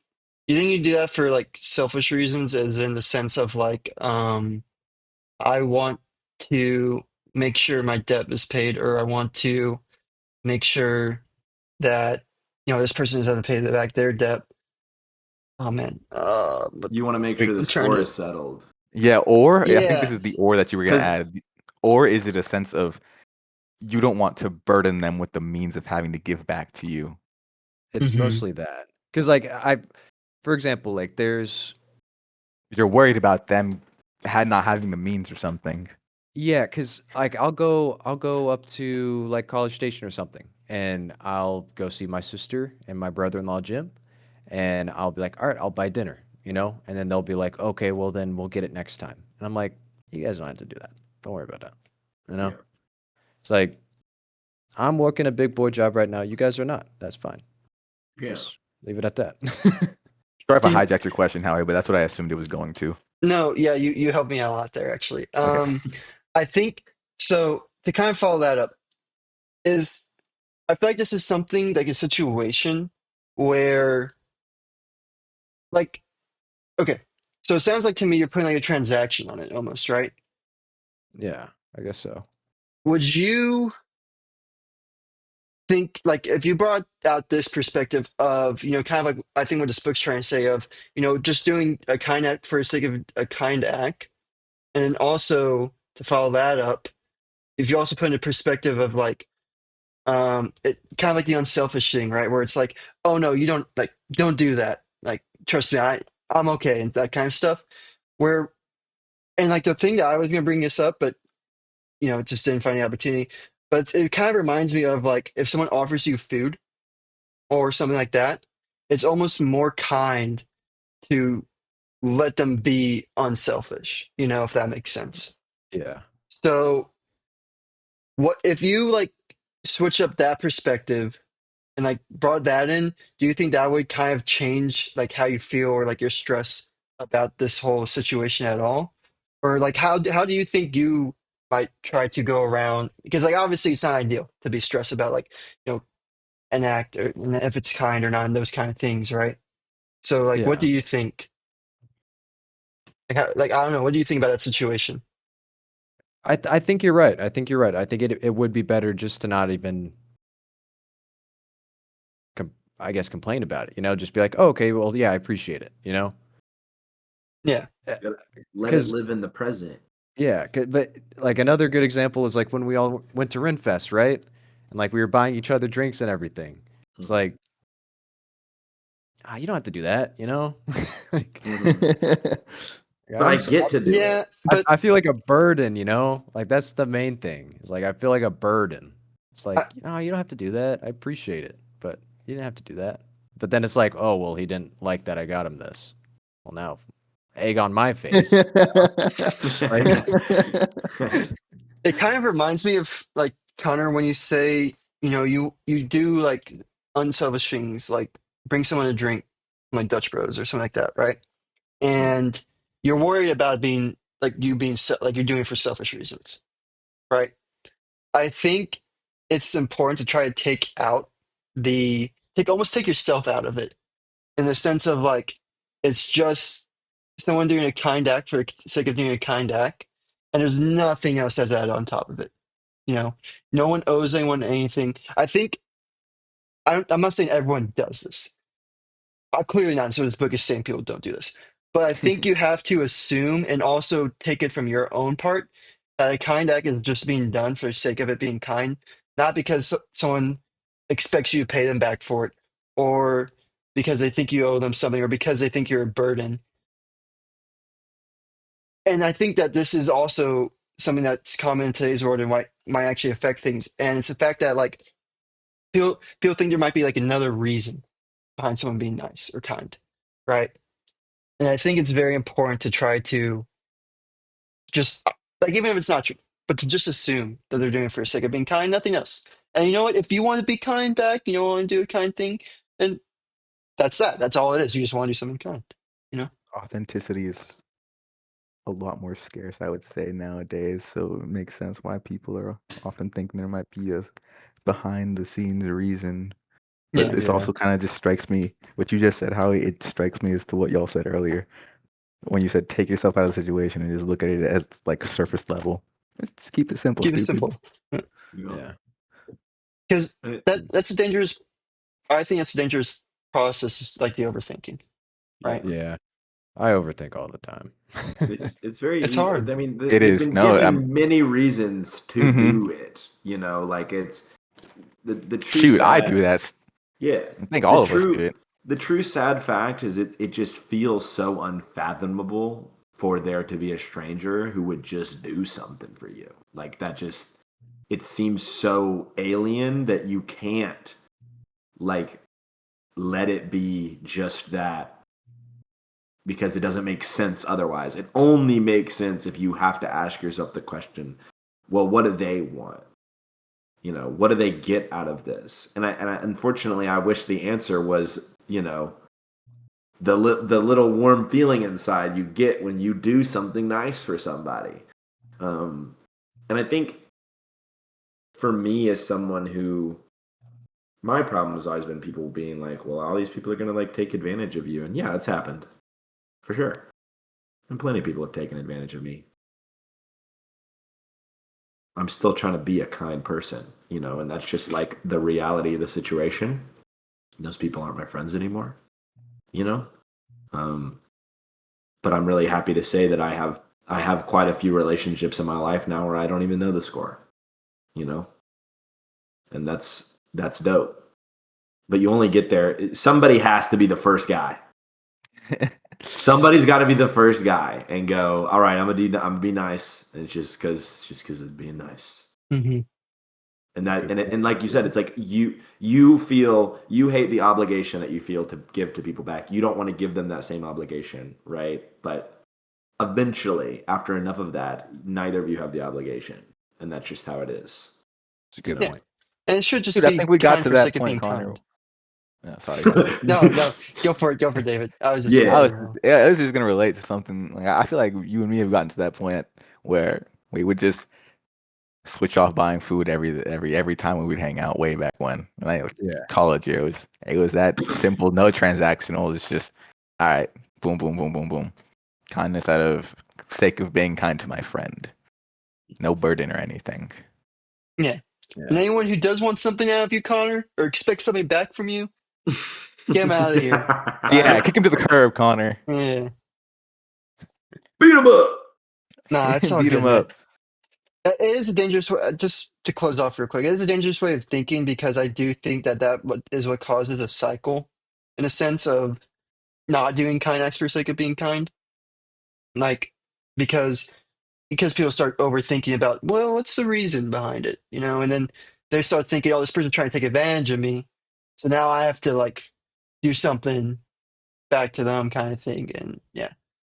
you think you do that for like selfish reasons, as in the sense of like, I want to make sure my debt is paid, or I want to make sure that this person is having to pay back their debt. Oh man, but You want to make Wait, sure the I'm trying score to. is settled. yeah, or I think Yeah. this is the or that you were gonna Because add. Or is it a sense of you don't want to burden them with the means of having to give back to you? It's Hmm. mostly that. Because like for example, like there's You're worried about them had not having the means or something. yeah, because like I'll go up to like College Station or something, and I'll go see my sister and my brother-in-law Jim, and I'll be like, all right, I'll buy dinner, you know, and then they'll be like, okay, well then we'll get it next time, and I'm like, you guys don't have to do that. Don't worry about that, you know. yeah, It's like I'm working a big boy job right now. You guys are not. That's fine. yeah. Just leave it at that. Sorry if I Do you, hijacked your question, Howie, but that's what I assumed it was going to. no, yeah, you helped me out a lot there actually. Okay. I think so. To kind of follow that up is, I feel like this is something like a situation where, like, okay, so it sounds like to me you're putting like a transaction on it almost, right? Yeah, I guess so. Would you think, like, if you brought out this perspective of, kind of like I think what this book's trying to say of, just doing a kind act for the sake of a kind act, and then also to follow that up, if you also put in a perspective of like, it kind of like the unselfish thing, right? Where it's like, oh no, you don't do that. Like, trust me, I'm okay, and that kind of stuff. Where, and like the thing that I was gonna bring this up, but just didn't find the opportunity. But it kind of reminds me of like if someone offers you food or something like that, it's almost more kind to let them be unselfish, if that makes sense. Yeah. So what if you like switch up that perspective and like brought that in, do you think that would kind of change like how you feel or like your stress about this whole situation at all? Or like how do you think you might try to go around, because like obviously it's not ideal to be stressed about like, you know, an act or and if it's kind or not and those kind of things, right? So like what do Yeah. you think? Like I don't know, what do you think about that situation? I think you're right. I think you're right. I think it would be better just to not even I guess complain about it. Just be like, oh, okay, well, yeah, I appreciate it. Yeah. Gotta let it Because live in the present. yeah, but like another good example is like when we all went to Renfest, right? And like we were buying each other drinks and everything. It's Mhm. like, you don't have to do that. Like, Mhm. But I I'm so, get to do Yeah, it. but I feel like a burden. Like that's the main thing. It's like I feel like a burden. It's like, I, you don't have to do that. I appreciate it, but you didn't have to do that. But then it's like, oh well, he didn't like that I got him this. Well, now egg on my face. Like, it kind of reminds me of like Connor when you say, you know, you do like unselfish things, like bring someone a drink, like Dutch Bros or something like that, right? And you're worried about being like you being like you're doing it for selfish reasons, right? I think it's important to try to take yourself out of it in the sense of like it's just someone doing a kind act for the sake of doing a kind act, and there's nothing else that's added on top of it. You know, no one owes anyone anything. I think I'm not saying everyone does this. Clearly not. So this book is saying people don't do this. But I think you have to assume and also take it from your own part that a kind act is just being done for the sake of it being kind, not because someone expects you to pay them back for it, or because they think you owe them something, or because they think you're a burden. And I think that this is also something that's common in today's world and might actually affect things. And it's the fact that like people think there might be like another reason behind someone being nice or kind, right? And I think it's very important to try to just like even if it's not true, but to just assume that they're doing it for the sake of being kind, nothing else. And you know what? If you want to be kind back, you don't want to do a kind thing, then that's that. That's all it is. You just want to do something kind, you know? Authenticity is a lot more scarce, I would say, nowadays. So it makes sense why people are often thinking there might be a behind the scenes reason. But Yeah. this yeah, also kind of just strikes me, what you just said, how it strikes me as to what y'all said earlier. When you said take yourself out of the situation and just look at it as like a surface level. Just keep it simple, Keep it stupid. simple. You know, yeah, Because and that's a dangerous, I think that's a dangerous process, is like the overthinking, yeah, right? yeah. I overthink all the time. it's very It's easy. hard. I mean, It they've is. been No, I'm given many reasons to hmm do it. Like it's the true shoot, I do sad. that. Yeah, I think the all of us do true it. the true sad fact is it just feels so unfathomable for there to be a stranger who would just do something for you. Like that just it seems so alien that you can't like let it be just that because it doesn't make sense otherwise. It only makes sense if you have to ask yourself the question, well, what do they want? What do they get out of this? And I unfortunately I wish the answer was, the little warm feeling inside you get when you do something nice for somebody. Um, and I think for me as someone who my problem has always been people being like, well, all these people are gonna like take advantage of you. And yeah, it's happened. For sure. And plenty of people have taken advantage of me. I'm still trying to be a kind person, and that's just like the reality of the situation. Those people aren't my friends anymore, you know? Um, but I'm really happy to say that I have quite a few relationships in my life now where I don't even know the score, you know? And that's dope. But you only get there. Somebody has to be the first guy. Somebody's got to be the first guy and go, all right, I'm gonna be nice. And it's just because it's being nice. Hmm. And that Good and point. like you said, it's like you feel you hate the obligation that you feel to give to people back. You don't want to give them that same obligation, right? But eventually, after enough of that, neither of you have the obligation, and that's just how it is. It's a You good know. Yeah. point. And it should just Dude, I be think we got kind to for that sake of point, being Connor. kind. No, sorry, go ahead. No, no, go for it, David. I was just I Yeah. was, letting you know. yeah, I was just gonna relate to something. Like, I feel like you and me have gotten to that point where we would just switch off buying food every time we would hang out way back when. Like Yeah. college year, it was that simple, no transactional. It's just all right, boom, boom, boom, boom, boom. Kindness out of sake of being kind to my friend. No burden or anything. Yeah. And Yeah. anyone who does want something out of you, Connor, or expects something back from you, get him out of here. All Yeah, right? kick him to the curb, Connor. Yeah. Beat him up. Nah, it's all Beat good, him man. up. It is a dangerous way, just to close off real quick, it is a dangerous way of thinking because I do think that what causes a cycle in a sense of not doing kind acts for the sake of being kind. Like, because people start overthinking about, well, what's the reason behind it, and then they start thinking, oh, this person's trying to take advantage of me, so now I have to like do something back to them, kind of thing. And yeah,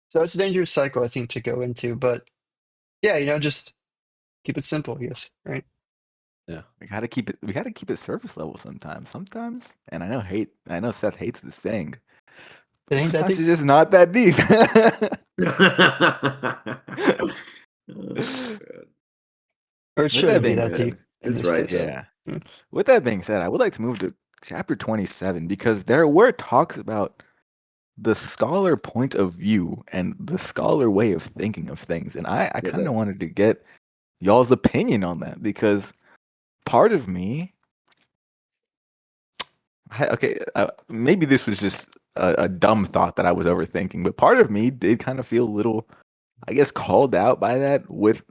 so it's a dangerous cycle, I think, to go into. But yeah, just keep it simple, I guess, right? Yeah. We gotta keep it surface level sometimes. Sometimes, and I know Seth hates this saying. It ain't that Sometimes deep, it's just not that deep. Oh, God. or it With that shouldn't be being that deep said, in It's this right case. though. yeah. Mm. With that being said, I would like to move to chapter 27 because there were talks about the scholar point of view and the scholar way of thinking of things. And I Yeah, kind of wanted to get y'all's opinion on that because part of me, okay, maybe this was just a dumb thought that I was overthinking, but part of me did kind of feel a little, I guess, called out by that with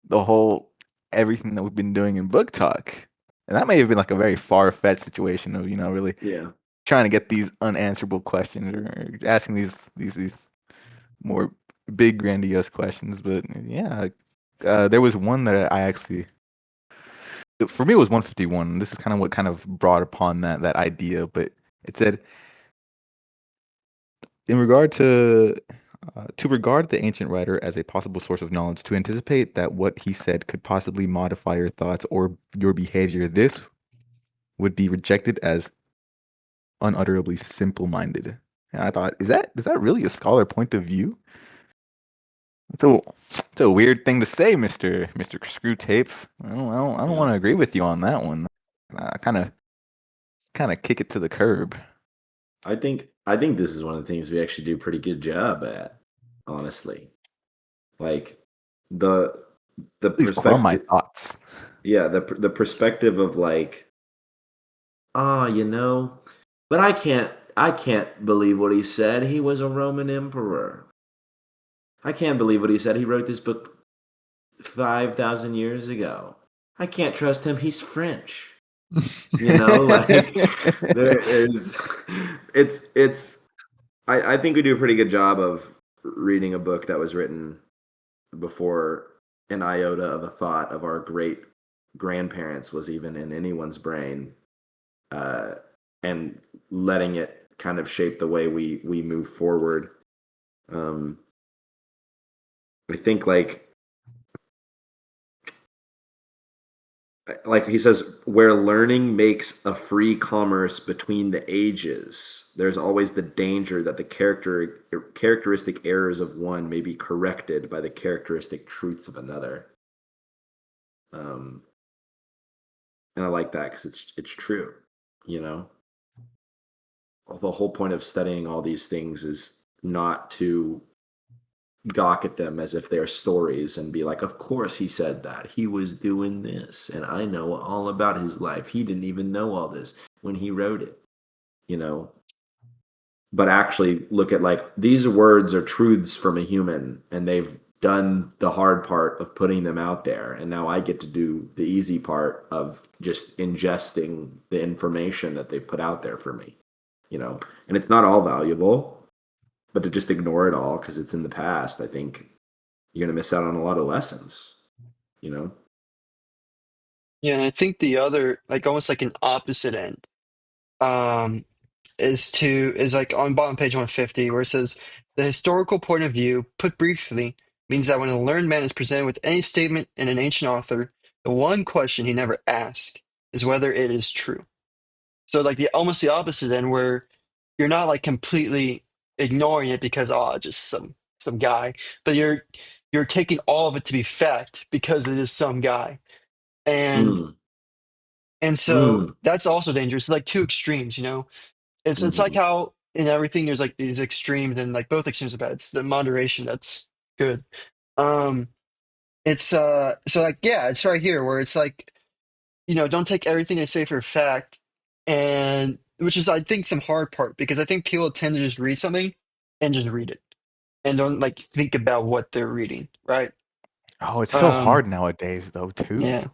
the whole everything that we've been doing in book talk. And that may have been like a very far-fetched situation of, really yeah. trying to get these unanswerable questions or asking these more big grandiose questions. But yeah, there was one that I actually, for me, it was 151. This is kind of what kind of brought upon that idea. But it said, in regard to regard the ancient writer as a possible source of knowledge, to anticipate that what he said could possibly modify your thoughts or your behavior, this would be rejected as unutterably simple-minded. And I thought, is that really a scholar point of view? It's a weird thing to say, Mister Screwtape. I don't Yeah. want to agree with you on that one. I kind of kick it to the curb. I think this is one of the things we actually do a pretty good job at, honestly. Like the the Please quell my perspective, thoughts. yeah, the perspective of like, ah, but I can't believe what he said. He was a Roman emperor. I can't believe what he said. He wrote this book 5,000 years ago. I can't trust him. He's French. Like there's it's I think we do a pretty good job of reading a book that was written before an iota of a thought of our great grandparents was even in anyone's brain, uh, and letting it kind of shape the way we move forward. Um, I think like he says, where learning makes a free commerce between the ages, there's always the danger that the characteristic errors of one may be corrected by the characteristic truths of another. Um, and I like that because it's true. You know, the whole point of studying all these things is not to gawk at them as if they're stories and be like, of course he said that. He was doing this, and I know all about his life. He didn't even know all this when he wrote it, you know. But actually look at like these words are truths from a human, and they've done the hard part of putting them out there. And now I get to do the easy part of just ingesting the information that they've put out there for me, you know. And it's not all valuable, but to just ignore it all because it's in the past, I think you're going to miss out on a lot of lessons, you know? Yeah, and I think the other, like almost like an opposite end, um, is like on bottom page 150 where it says The historical point of view, put briefly, means that when a learned man is presented with any statement in an ancient author, the one question he never asks is whether it is true. So like the almost the opposite end, where you're not like completely ignoring it because just some guy, but you're taking all of it to be fact because it is some guy. And Mm, and so mm, that's also dangerous. It's like two extremes, It's like mhm. how in everything there's like these extremes, and like both extremes are bad. It's the moderation that's good. Um it's so like yeah, it's right here where it's like, don't take everything I say for a fact, and which is I think some hard part because I think people tend to just read something and just read it and don't like think about what they're reading, right? Oh, it's so Um hard nowadays, though, too. yeah.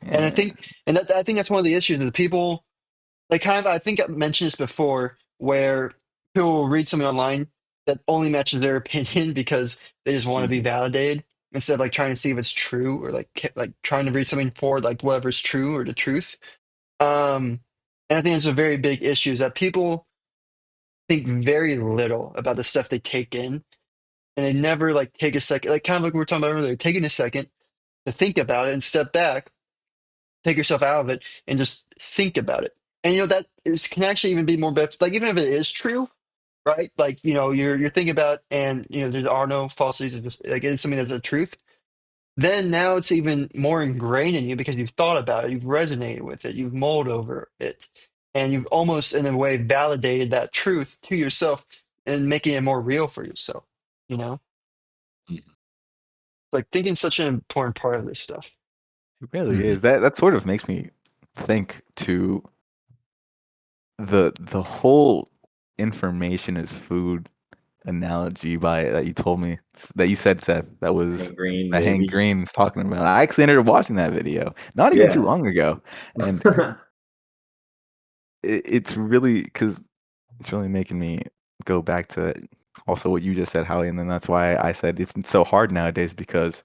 And I Yeah. think I think that's one of the issues of the people. Like kind of, I think I mentioned this before, where people will read something online that only matches their opinion because they just want to be Mhm. validated instead of like trying to see if it's true or like trying to read something for like whatever's true or the truth. And I think it's a very big issue is that people think very little about the stuff they take in, and they never like take a second, like kind of like we were talking about earlier, taking a second to think about it and step back, take yourself out of it, and just think about it. And that is can actually even be more like even if it is true, right? Like you're thinking about, and there are no falsities. It's just like it's something that's the truth. Then now it's even more ingrained in you because you've thought about it, you've resonated with it, you've mulled over it, and you've almost in a way validated that truth to yourself and making it more real for yourself. You know, Mhm. like thinking's such an important part of this stuff. It really Mhm. is. That sort of makes me think to the whole information is food analogy that you told me that you said, Seth, that was Hank Green, that Hank baby. Green was talking about. I actually ended up watching that video not even too Yeah. long ago, and it's really because it's really making me go back to also what you just said, Howie, and then that's why I said it's so hard nowadays because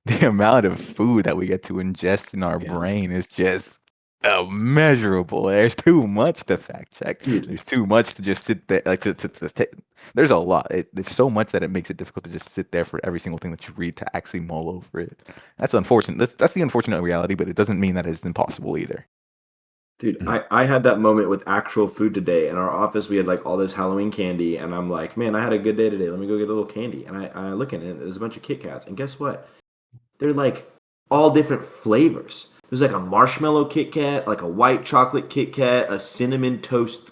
the amount of food that we get to ingest in our Yeah. brain is just immeasurable. There's too much to fact check. Dude. There's too much to just sit there. Like there's a lot. There's so much that it makes it difficult to just sit there for every single thing that you read to actually mull over it. That's unfortunate. That's the unfortunate reality, but it doesn't mean that it's impossible either. Dude, Mhm. I had that moment with actual food today. In our office, we had like all this Halloween candy, and I'm like, man, I had a good day today. Let me go get a little candy. And I look at it, there's a bunch of Kit Kats. And guess what? They're like all different flavors. There's like a marshmallow Kit Kat, like a white chocolate Kit Kat, a cinnamon toast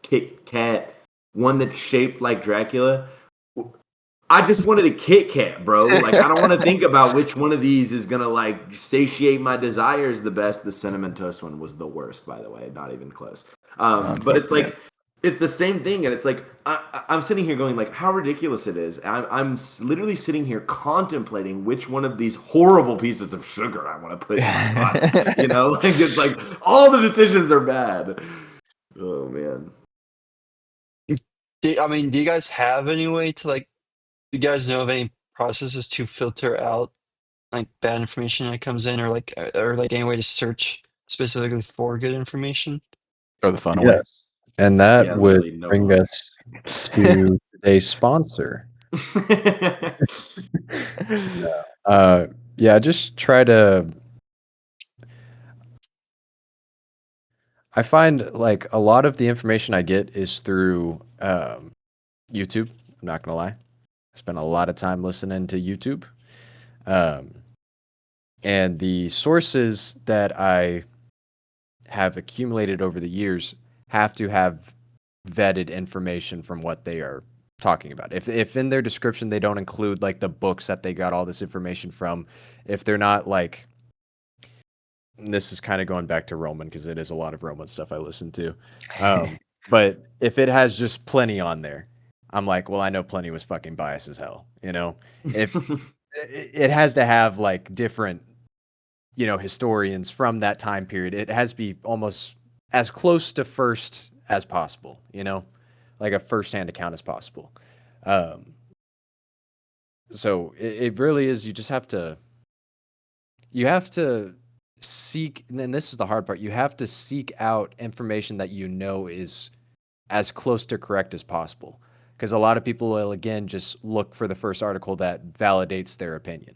Kit Kat, one that's shaped like Dracula. I just wanted a Kit Kat, bro. Like I don't want to think about which one of these is gonna like satiate my desires the best. The cinnamon toast one was the worst, by the way. Not even close. But it's Unfortunate. like it's the same thing, and it's like I'm sitting here going like how ridiculous it is. I'm literally sitting here contemplating which one of these horrible pieces of sugar I want to put in my body. Like it's like all the decisions are bad. Oh man. I mean, do you guys have any way to like? Do you guys know of any processes to filter out like bad information that comes in, or like any way to search specifically for good information? Throw the fun away. Yes. And that Yeah, would literally no bring fun. us to today's sponsor. Uh, yeah, just try to. I find like a lot of the information I get is through YouTube. I'm not gonna lie. I spend a lot of time listening to YouTube. Um, and the sources that I have accumulated over the years have to have vetted information from what they are talking about. If in their description they don't include like the books that they got all this information from, if they're not like, and this is kind of going back to Roman because it is a lot of Roman stuff I listen to. But if it has just Plenty on there, I'm like, well, I know Plenty was fucking biased as hell. If it has to have like different, historians from that time period, it has to be almost as close to first as possible. Like a first-hand account as possible. Um, so it really is. You have to seek, and then this is the hard part. You have to seek out information that is as close to correct as possible. because a lot of people will again just look for the first article that validates their opinion,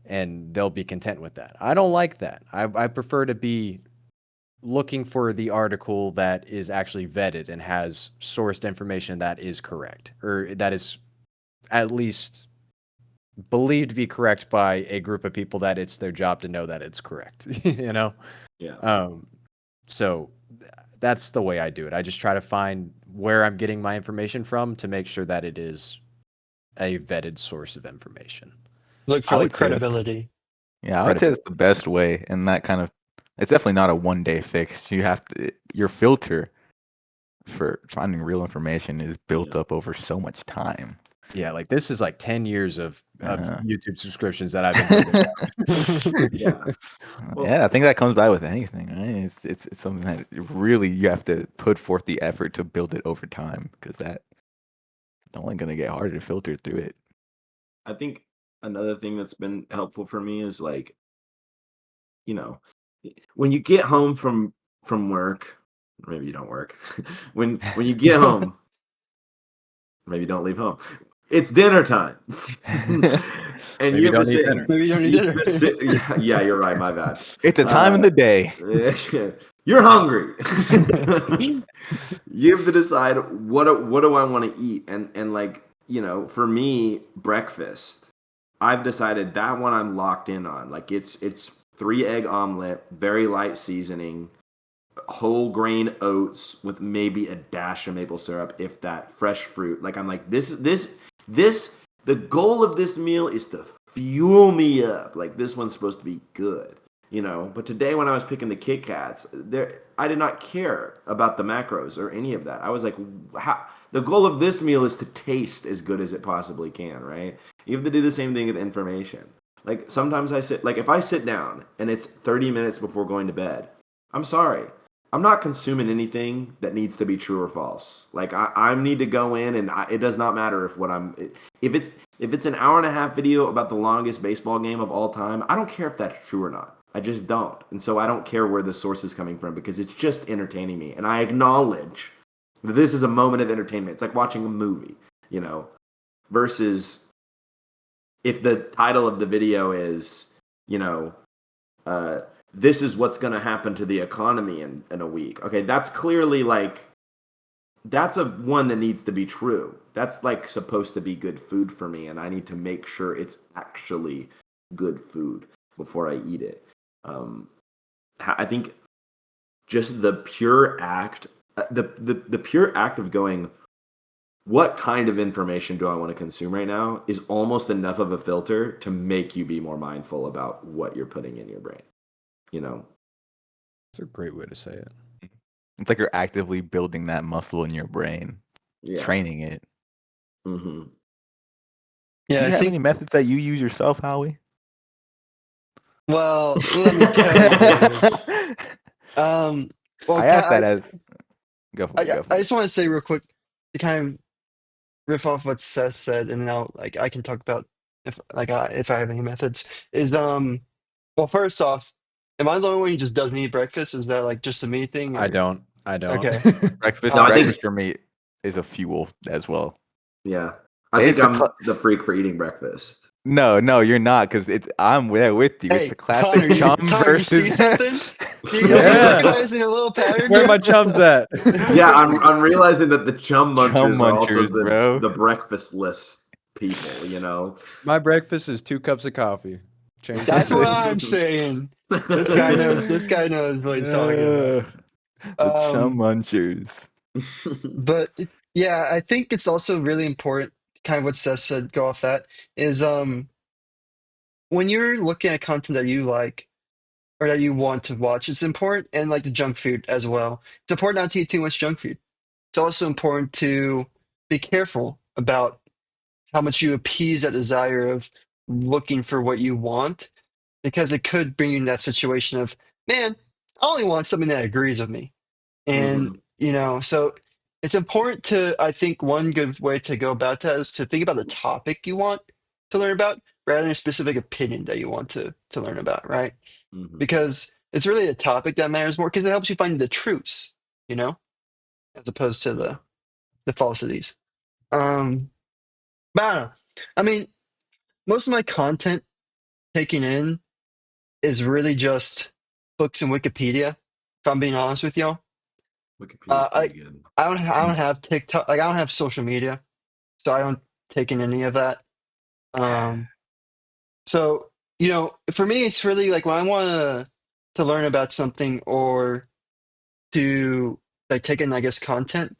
and they'll be content with that. I don't like that. I prefer to be looking for the article that is actually vetted and has sourced information that is correct, or that is at least believed to be correct by a group of people that it's their job to know that it's correct. Yeah. So that's the way I do it. I just try to find where I'm getting my information from to make sure that it is a vetted source of information. Look for I like would say that's credibility. yeah, I would say that's the best way, and that kind of it's definitely not a one day fix. You have to your filter for finding real information is built Yeah. up over so much time. Yeah, like this is like 10 years of Uh, YouTube subscriptions that I've been building up. Yeah. Well, yeah, I think that comes by with anything, right? It's something that really you have to put forth the effort to build it over time because that's only going to get harder to filter through it. I think another thing that's been helpful for me is like, when you get home from work, maybe you don't work. when you get home, maybe don't leave home. It's dinner time. And Maybe you you have don't to need sit, dinner. Maybe you don't need you dinner. have to sit, yeah, you're right, my bad. It's a time in the day. You're hungry. You have to decide what do I want to eat, and like for me, breakfast. I've decided that one I'm locked in on. Like it's 3 egg omelet, very light seasoning, whole grain oats with maybe a dash of maple syrup, if that, fresh fruit. Like I'm like this. The goal of this meal is to fuel me up. Like this one's supposed to be good. But today when I was picking the Kit Kats, I did not care about the macros or any of that. I was like, the goal of this meal is to taste as good as it possibly can, right? You have to do the same thing with information. Like sometimes if I sit down and it's 30 minutes before going to bed, I'm sorry. I'm not consuming anything that needs to be true or false. Like I need to go in, and it does not matter if it's an hour and a half video about the longest baseball game of all time. I don't care if that's true or not. I just don't. And so I don't care where the source is coming from because it's just entertaining me. And I acknowledge that this is a moment of entertainment. It's like watching a movie, versus if the title of the video is, this is what's going to happen to the economy in a week. Okay, that's clearly that's a one that needs to be true. That's like supposed to be good food for me, and I need to make sure it's actually good food before I eat it. I think just the pure act, the pure act of going, what kind of information do I want to consume right now, is almost enough of a filter to make you be more mindful about what you're putting in your brain. That's a great way to say it. It's like you're actively building that muscle in your brain, training it. Mm-hmm. Yeah, Do I you have think. any methods that you use yourself, Howie? Well, let me tell you, David. Well, I asked that as go for it. Go I for it. just want to say real quick to kind of riff off what Seth said, and now like I can talk about if I have any methods. Well, first off, am I the only one who just doesn't eat breakfast? Is that like just a me thing? I Or don't. okay, Breakfast, No, I think breakfast for me is a fuel as well. yeah. I think It's the I'm the freak for eating breakfast. no, you're not, because I'm there with you. It's the hey classic chum Connor, you see versus. something? Are you Yeah. recognizing a little pattern Where are here? my chums at? Yeah, I'm realizing that the chum Chum munchers are also munchers, bro. the breakfastless people. My breakfast is 2 cups of coffee. Change the That's what name. I'm saying. This guy knows. This guy knows what he's talking about. The chum Um, munchers. but yeah, I think it's also really important. Kind of what Seth said. Go off that is when you're looking at content that you like or that you want to watch, it's important, and like the junk food as well. It's important not to eat too much junk food. It's also important to be careful about how much you appease that desire of looking for what you want, because it could bring you in that situation of, man, I only want something that agrees with me. And, Hmm. so it's important to, I think one good way to go about that is to think about the topic you want to learn about rather than a specific opinion that you want to learn about, right? Hmm. Because it's really a topic that matters more because it helps you find the truths, you know, as opposed to Yeah. the falsities. But I don't know. I mean, most of my content taken in is really just books and Wikipedia. If I'm being honest with y'all, Wikipedia's I pretty good. I don't have TikTok. Like I don't have social media, so I don't take in any of that. Um, so for me, it's really like when I want to learn about something or to like take in, I guess, content.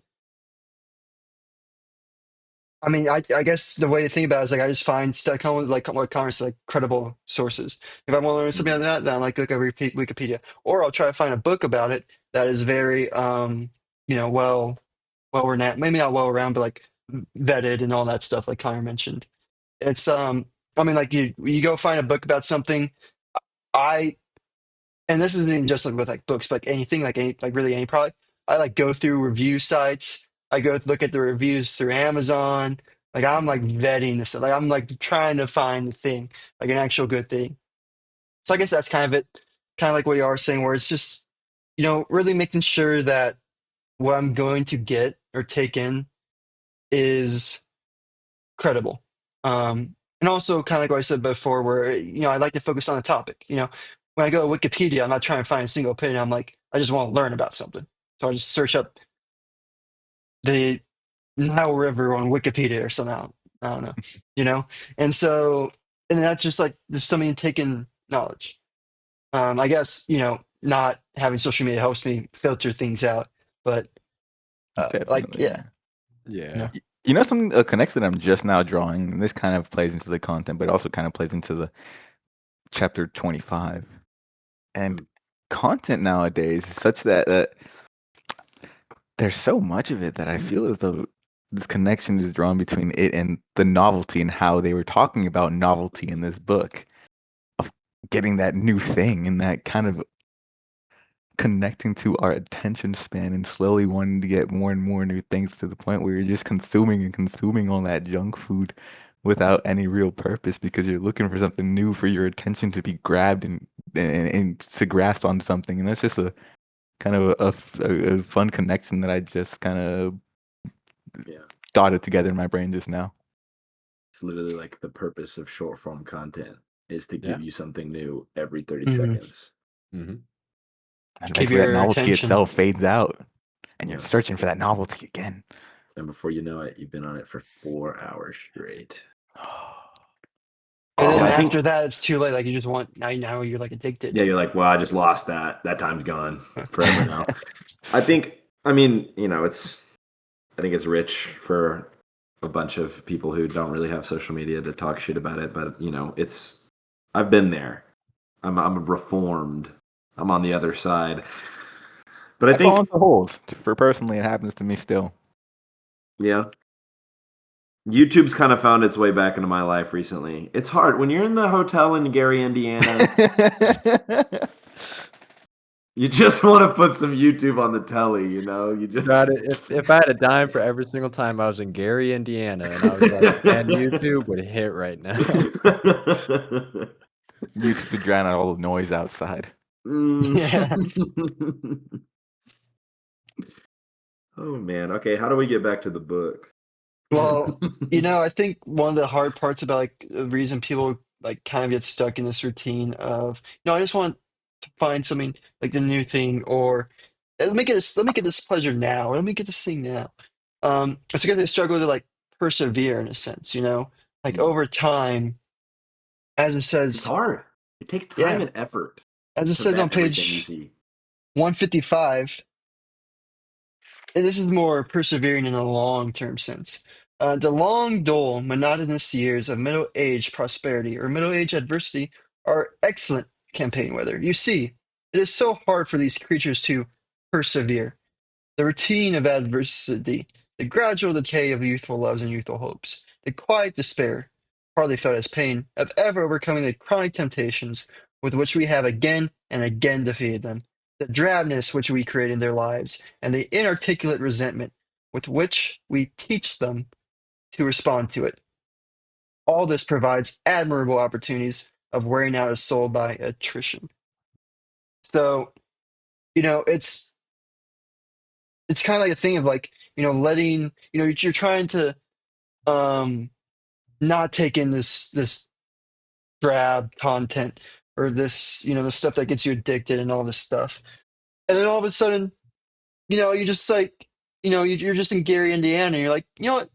I mean, I guess the way to think about it is like I just find stuff kind of like what Connor said, like credible sources. If I want to learn something like Mhm. that, then I like look over Wikipedia, or I'll try to find a book about it that is very, well renowned, maybe not well around, but like vetted and all that stuff, like Connor mentioned. It's I mean, like you go find a book about something. I and this isn't even just like with like books, but like anything, like any like really any product. I like go through review sites. I go look at the reviews through Amazon. Like I'm like vetting this. Like I'm like trying to find the thing, like an actual good thing. So I guess that's kind of it. Kind of like what you are saying, where it's just, really making sure that what I'm going to get or take in is credible. And also kind of like what I said before, where I like to focus on the topic. When I go to Wikipedia, I'm not trying to find a single opinion. I'm like, I just want to learn about something. So I just search up the Nile River on Wikipedia or something. I don't know, you know. And so, and that's just like there's something taking knowledge. I guess not having social media helps me filter things out, but like Definitely. yeah, Yeah. no. Yeah. You know, something a connection that I'm just now drawing, and this kind of plays into the content, but also kind of plays into the chapter 25. And Mm. content nowadays is such that there's so much of it that I feel as though this connection is drawn between it and the novelty and how they were talking about novelty in this book of getting that new thing and that kind of connecting to our attention span and slowly wanting to get more and more new things to the point where you're just consuming and consuming all that junk food without any real purpose because you're looking for something new for your attention to be grabbed and to grasp on something. And that's just a kind of a fun connection that I just kind of Yeah. dotted together in my brain just now. It's literally like the purpose of short form content is to Yeah. give you something new every 30 Mhm. seconds. Mm-hmm. And Keep eventually that your novelty attention. itself fades out and you're Yeah. searching for that novelty again. And before you know it, you've been on it for 4 hours straight. And Yeah, then I Oh, think, after that, it's too late. Like you just want now you're like addicted. yeah, you're like, well, I just lost that. That time's gone forever now. I think, I mean, I think it's rich for a bunch of people who don't really have social media to talk shit about it, but I've been there. I'm reformed. I'm on the other side. But I I fall think, into holes. For personally, it happens to me still. yeah, YouTube's kind of found its way back into my life recently. It's hard when you're in the hotel in Gary, Indiana. You just want to put some YouTube on the telly, You God, just if I had a dime for every single time I was in Gary, Indiana, and I was like, man, YouTube would hit right now. YouTube to drown out all the noise outside. Yeah. Mm. Oh man. Okay, how do we get back to the book? Well, I think one of the hard parts about like the reason people like kind of get stuck in this routine of, I just want to find something like the new thing or let me get this pleasure now, or let me get this thing now. It's because they struggle to like persevere in a sense, like over time, as it It's says, hard. It takes time yeah, and effort as it to says on vet everything you page see. 155. And this is more persevering in a long-term sense. The long, dull, monotonous years of middle-age prosperity or middle-age adversity are excellent campaign weather. You see, it is so hard for these creatures to persevere. The routine of adversity, the gradual decay of youthful loves and youthful hopes, the quiet despair, hardly felt as pain, of ever overcoming the chronic temptations with which we have again and again defeated them, the drabness which we create in their lives, and the inarticulate resentment with which we teach them to respond to it. All this provides admirable opportunities of wearing out a soul by attrition. So, it's kind of like a thing of like letting you're trying to not take in this drab content or this, the stuff that gets you addicted and all this stuff. And then all of a sudden, you just like, you're just in Gary, Indiana, and you're like, you know what?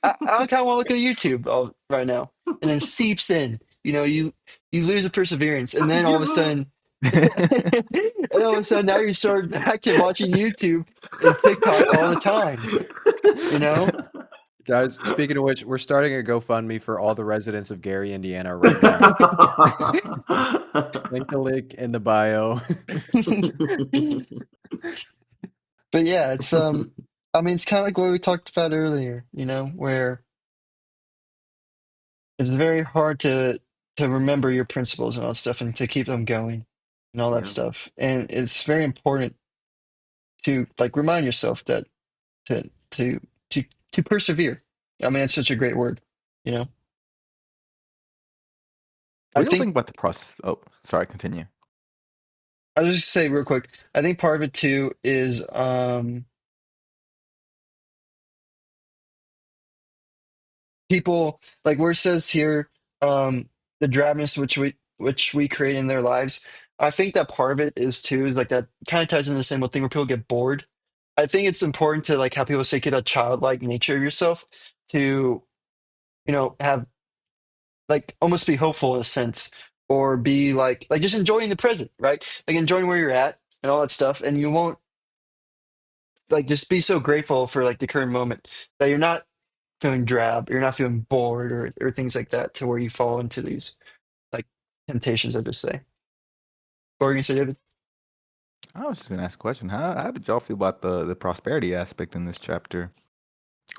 I kind of want to look at YouTube right now, and then seeps in. You lose the perseverance, and I then all of give a up. sudden, and all of a sudden, now you start back to watching YouTube and TikTok all the time. You know, Guys, speaking of which, we're starting a GoFundMe for all the residents of Gary, Indiana right now. Link the link in the bio. but yeah, it's I mean, it's kind of like what we talked about earlier. Where it's very hard to remember your principles and all that stuff and to keep them going and all that Yeah. stuff. And it's very important to like remind yourself that to to to to persevere. I mean, it's such a great word, you know. I What do you think think about the process? Oh, sorry, continue. I was just say real quick. I think part of it too is people like where it says here the drabness which we create in their lives. I think that part of it is too is like that kind of ties into the same old thing where people get bored. I think it's important to like how people say get a childlike nature of yourself to have like almost be hopeful in a sense or be like just enjoying the present, right? Like enjoying where you're at and all that stuff, and you won't like just be so grateful for like the current moment that you're not feeling drab, you're not feeling bored or things like that to where you fall into these like temptations, I just say. What were you gonna say, David? I was just gonna ask a question. How did y'all feel about the prosperity aspect in this chapter?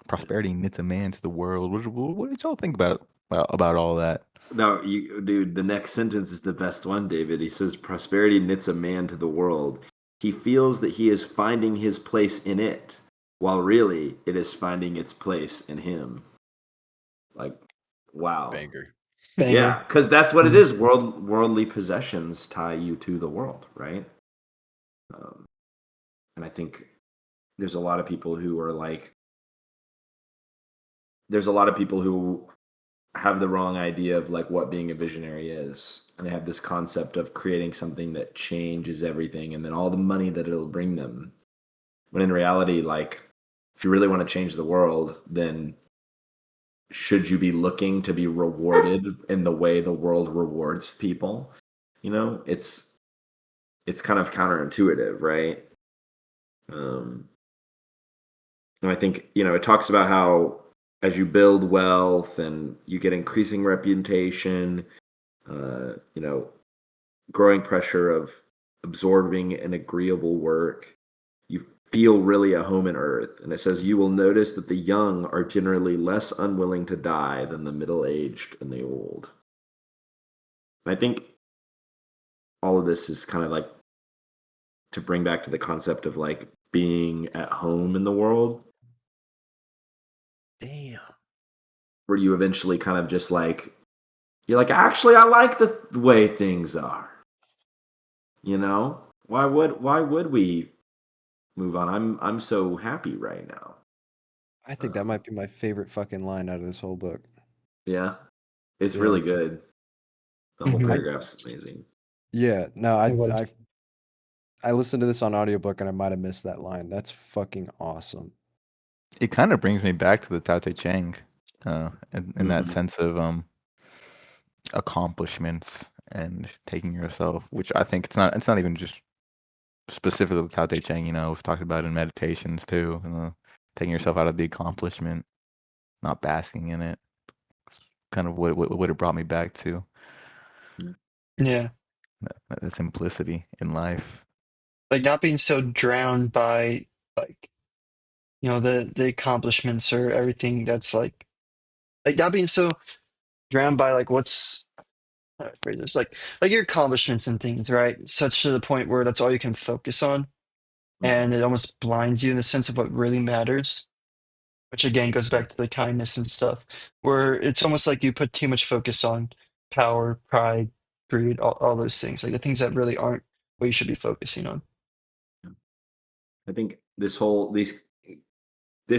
Prosperity knits a man to the world. What did y'all think about all that? No, dude, the next sentence is the best one, David. He says, prosperity knits a man to the world. He feels that he is finding his place in it, while really it is finding its place in him. Like, wow. Banger. Yeah, Banger. because that's what it Mhm. is. Worldly possessions tie you to the world, right? Um, and I think there's a lot of people who are like, there's a lot of people who have the wrong idea of like what being a visionary is, and they have this concept of creating something that changes everything and then all the money that it'll bring them, when in reality, like, if you really want to change the world, then should you be looking to be rewarded in the way the world rewards people? It's kind of counterintuitive, right? um and I think, it talks about how as you build wealth and you get increasing reputation, uh you know growing pressure of absorbing an agreeable work, you feel really a home in earth. And it says, you will notice that the young are generally less unwilling to die than the middle aged and the old. And I think all of this is kind of like to bring back to the concept of like being at home in the world, Damn. where you eventually kind of just like, you're like, actually, I like the way things are. Why would we move on? I'm so happy right now. I think that Um, might be my favorite fucking line out of this whole book. yeah, it's Yeah. really good. The whole Mhm. I paragraph's amazing. no, It was. I listened to this on audiobook and I might have missed that line. That's fucking awesome. It kind of brings me back to the Tao Te Ching, in that Hmm. sense of accomplishments and taking yourself, which I think it's not even just specifically the Tao Te Ching. We've talked about in meditations too. Taking yourself out of the accomplishment, not basking in it. Kind of what it brought me back to, Yeah. that simplicity in life. Like not being so drowned by like, the accomplishments or everything that's like not being so drowned by like what's how do I phrase this? Like your accomplishments and things, right? Such to the point where that's all you can focus on. Hmm. And it almost blinds you in the sense of what really matters, which again goes back to the kindness and stuff, where it's almost like you put too much focus on power, pride, greed, all those things, like the things that really aren't what you should be focusing on. I think this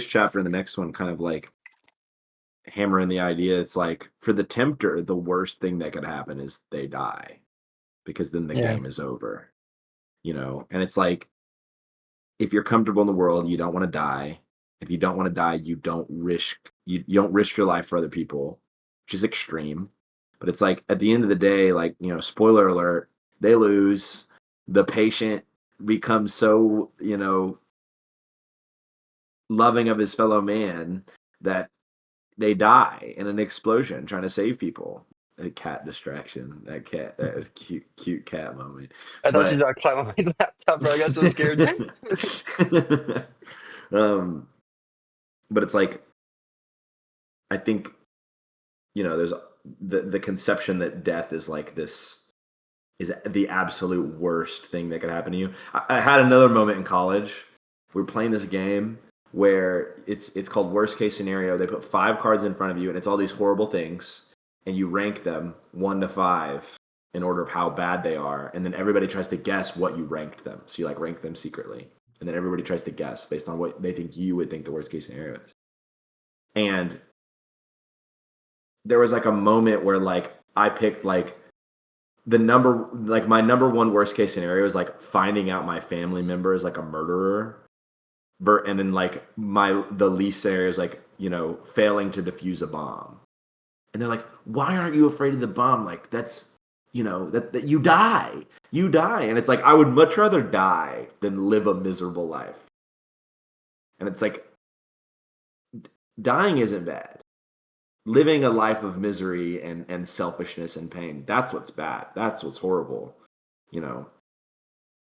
chapter and the next one kind of like hammer in the idea. It's like for the tempter, the worst thing that could happen is they die, because then the Yeah. game is over. And it's like, if you're comfortable in the world, you don't want to die. If you don't want to die, you don't risk your life for other people, which is extreme. But it's like at the end of the day, like, spoiler alert, they lose. The patient becomes so, loving of his fellow man that they die in an explosion trying to save people. A cat distraction. That was cute cat moment. I thought she was But about to climb on my laptop, bro. I got so scared. um, but it's like, I think, there's the conception that death is like this is the absolute worst thing that could happen to you. I had another moment in college. We were playing this game where it's called worst case scenario. They put 5 cards in front of you, and it's all these horrible things, and you rank them 1 to 5 in order of how bad they are, and then everybody tries to guess what you ranked them. So you like rank them secretly, and then everybody tries to guess based on what they think you would think the worst case scenario is. And there was like a moment where like I picked like my number one worst case scenario is like finding out my family member is like a murderer, and then like the least scenario is like, failing to defuse a bomb. And they're like, why aren't you afraid of the bomb? Like, that's, that you die. And it's like, I would much rather die than live a miserable life. And it's like, dying isn't bad. Living a life of misery and selfishness and pain, that's what's bad. That's what's horrible.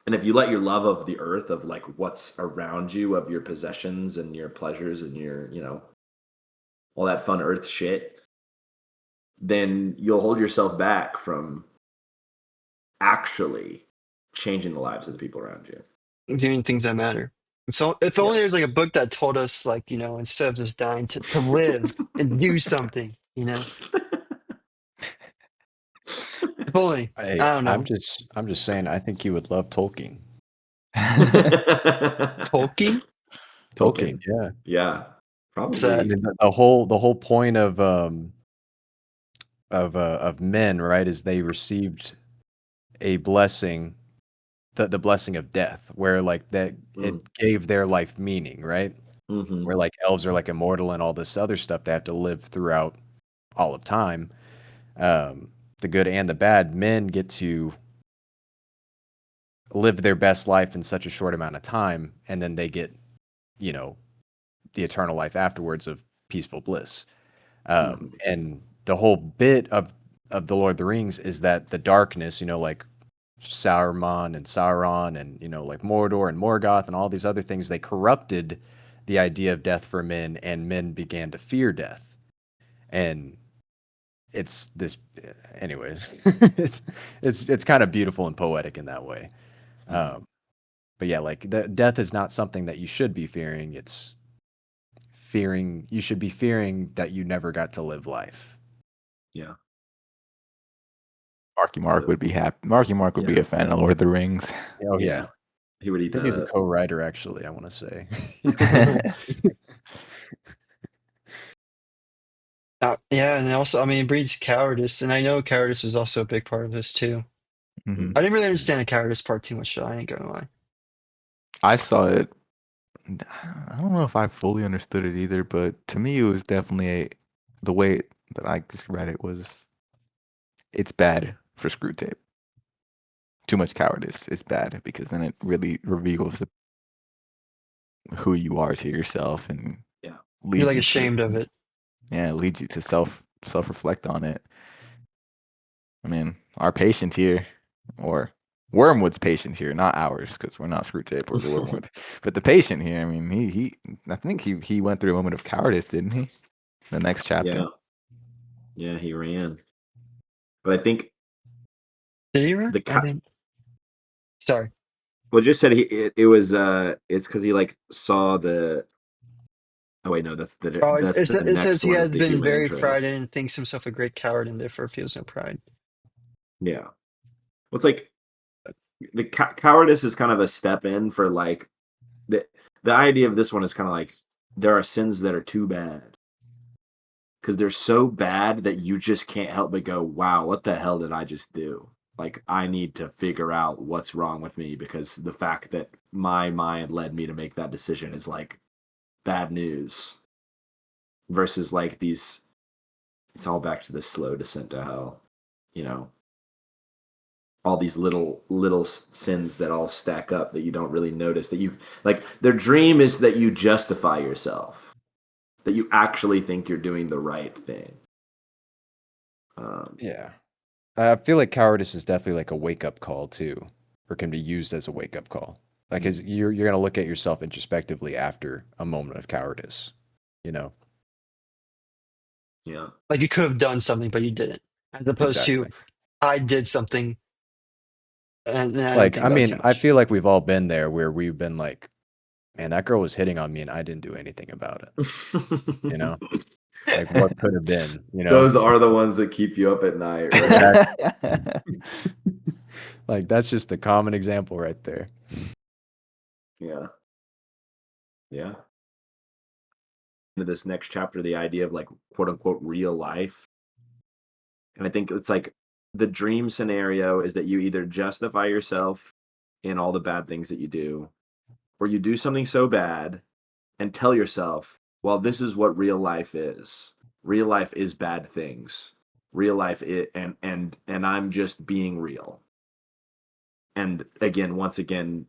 And if you let your love of the earth, of like what's around you, of your possessions and your pleasures and your, all that fun earth shit, then you'll hold yourself back from actually changing the lives of the people around you. Doing things that matter. So if only there's like a Yes. book that told us, like, instead of just dying, to live and do something, If only. Hey, I don't know. I'm just saying, I think you would love Tolkien. Tolkien? Tolkien, Tolkien. yeah. Yeah. What's I that? Probably. mean, the whole point of men, right, is they received a blessing, the blessing of death, where like that it Mm. gave their life meaning, right? Mm-hmm. Where like elves are like immortal and all this other stuff they have to live throughout all of time. The good and the bad, men get to live their best life in such a short amount of time, and then they get, you know, the eternal life afterwards of peaceful bliss. Mm-hmm. And the whole bit of the Lord of the Rings is that the darkness, like Sauron and Sauron and like Mordor and Morgoth and all these other things, they corrupted the idea of death for men, and men began to fear death. And it's this, anyways. it's kind of beautiful and poetic in that way. Mm-hmm. But yeah, like death is not something that you should be fearing. It's fearing you should be fearing that you never got to live life. Yeah. Marky Mark So would be happy. Marky Mark would be yeah. a fan of Lord of the Rings. Oh Yeah. yeah. He would I eat think that he's a up. co-writer actually, I want to say. Yeah, and also, I mean, it breeds cowardice, and I know cowardice is also a big part of this too. hmm I didn't really understand the cowardice part too much, though. I ain't gonna lie. I saw it. I don't know if I fully understood it either, but to me, it was definitely the way that I just read it was it's bad for Screwtape. Too much cowardice is bad because then it really reveals who you are to yourself and Yeah. You're leads like you to ashamed of it. leads you to self reflect on it. I mean, our patient here, or Wormwood's patient here, not ours, because we're not Screwtape or Wormwood, but the patient here. I mean, I think he went through a moment of cowardice, didn't he? The next chapter. Yeah. Yeah. He ran. But I think Did he run? the I didn't. Sorry. well, just said it was it's because he like saw the. Oh wait, no, Oh, that's the it says next he one is has the been human very entrails. frightened and thinks himself a great coward and therefore feels no pride. Yeah. Well, it's like the cowardice is kind of a step in for like the the idea of this one is kind of like there are sins that are too bad because they're so bad that you just can't help but go, wow, what the hell did I just do? Like, I need to figure out what's wrong with me, because the fact that my mind led me to make that decision is like bad news, versus like these, it's all back to this slow descent to hell, you know, all these little sins that all stack up that you don't really notice, that you like. Their dream is that you justify yourself, that you actually think you're doing the right thing. Yeah. I feel like cowardice is definitely like a wake up call too, or can be used as a wake up call. Like, as you're gonna look at yourself introspectively after a moment of cowardice, you know? Yeah. Like you could have done something, but you didn't. As opposed to, Exactly. I did something and I didn't Like, think I about it too mean, I much. feel like we've all been there where we've been like, man, that girl was hitting on me and I didn't do anything about it, you know? Like, what could have been, you know? Those are the ones that keep you up at night, right? Exactly. Like, that's just a common example right there. Yeah. Yeah. Into this next chapter, the idea of like quote unquote real life. And I think it's like the dream scenario is that you either justify yourself in all the bad things that you do, or you do something so bad and tell yourself, well, this is what real life is. Real life is bad things. Real life is, and I'm just being real. And again, once again,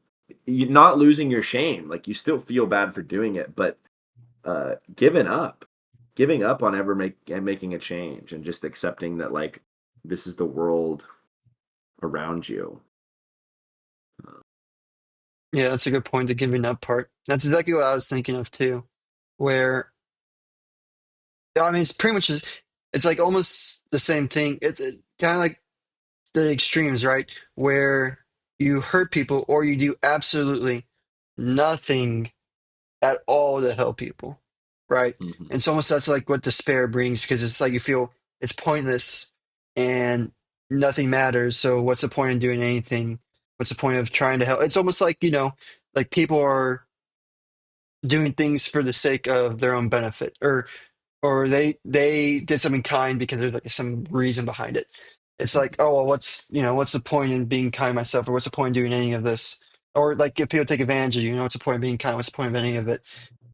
you're not losing your shame. Like, you still feel bad for doing it, but giving up on ever making a change, and just accepting that like this is the world around you. Yeah, that's a good point, the giving up part. That's exactly what I was thinking of too. Where, I mean, it's pretty much just, it's like almost the same thing. It's kind of like the extremes, right? Where you hurt people or you do absolutely nothing at all to help people, right? Mm-hmm. And it's almost that's like what despair brings, because it's like you feel it's pointless and nothing matters. So what's the point in doing anything? What's the point of trying to help? It's almost like, like people are doing things for the sake of their own benefit, or they did something kind because there's like some reason behind it. It's like, oh well, what's the point in being kind myself, or what's the point in doing any of this? Or like if people take advantage of you, what's the point of being kind? What's the point of any of it?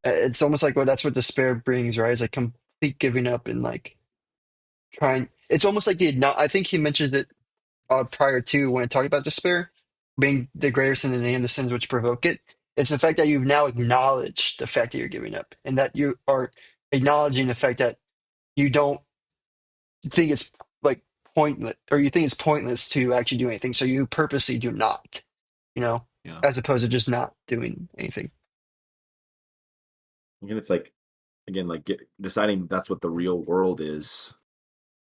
It's almost like, well, that's what despair brings, right? It's like complete giving up and like trying. It's almost like I think he mentions it prior to when talking about despair being the greater sin than any of the sins which provoke it. It's the fact that you've now acknowledged the fact that you're giving up, and that you are acknowledging the fact that you don't think it's like pointless, or you think it's pointless to actually do anything. So you purposely do not, you know, Yeah. as opposed to just not doing anything. Again, it's like, again, like deciding that's what the real world is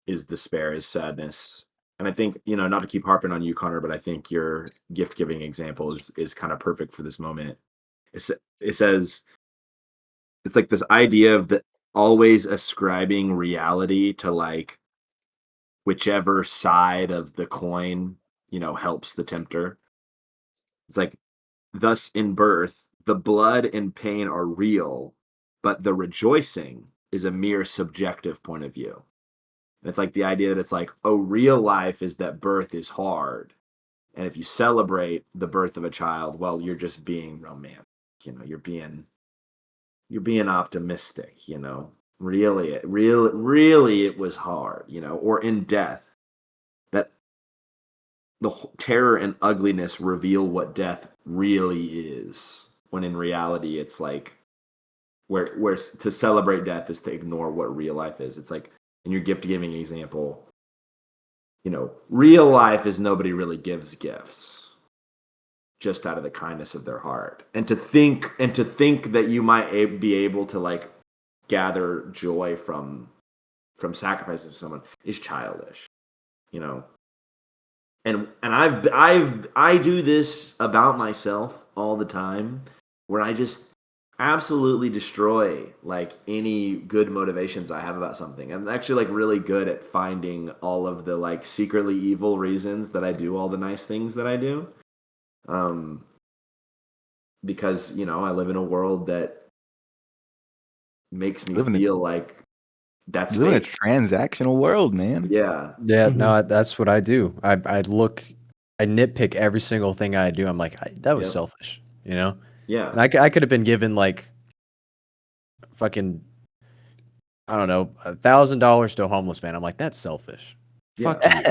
despair, is sadness. And I think, not to keep harping on you, Connor, but I think your gift giving example is kind of perfect for this moment. It says, it's like this idea of the always ascribing reality to like whichever side of the coin, helps the tempter. It's like, thus in birth, the blood and pain are real, but the rejoicing is a mere subjective point of view. And it's like the idea that it's like, oh, real life is that birth is hard. And if you celebrate the birth of a child, well, you're just being romantic. You're being optimistic, Really it was hard, or in death, that the terror and ugliness reveal what death really is, when in reality it's like, where to celebrate death is to ignore what real life is. It's like, in your gift giving example, real life is nobody really gives gifts just out of the kindness of their heart, and to think that you might be able to like gather joy from sacrifice of someone is childish, you know. And I do this about myself all the time, where I just absolutely destroy like any good motivations I have about something. I'm actually like really good at finding all of the like secretly evil reasons that I do all the nice things that I do. Um because, I live in a world that makes me Living it. feel like That's Live in a fake. transactional world, man. Yeah. Yeah, Mhm. no, that's what I do. I nitpick every single thing I do. I'm like, that was Yep. selfish, you know? Yeah. And I could have been given like fucking, I don't know, $1,000 to a homeless man. I'm like, that's selfish. Yeah. Fuck you.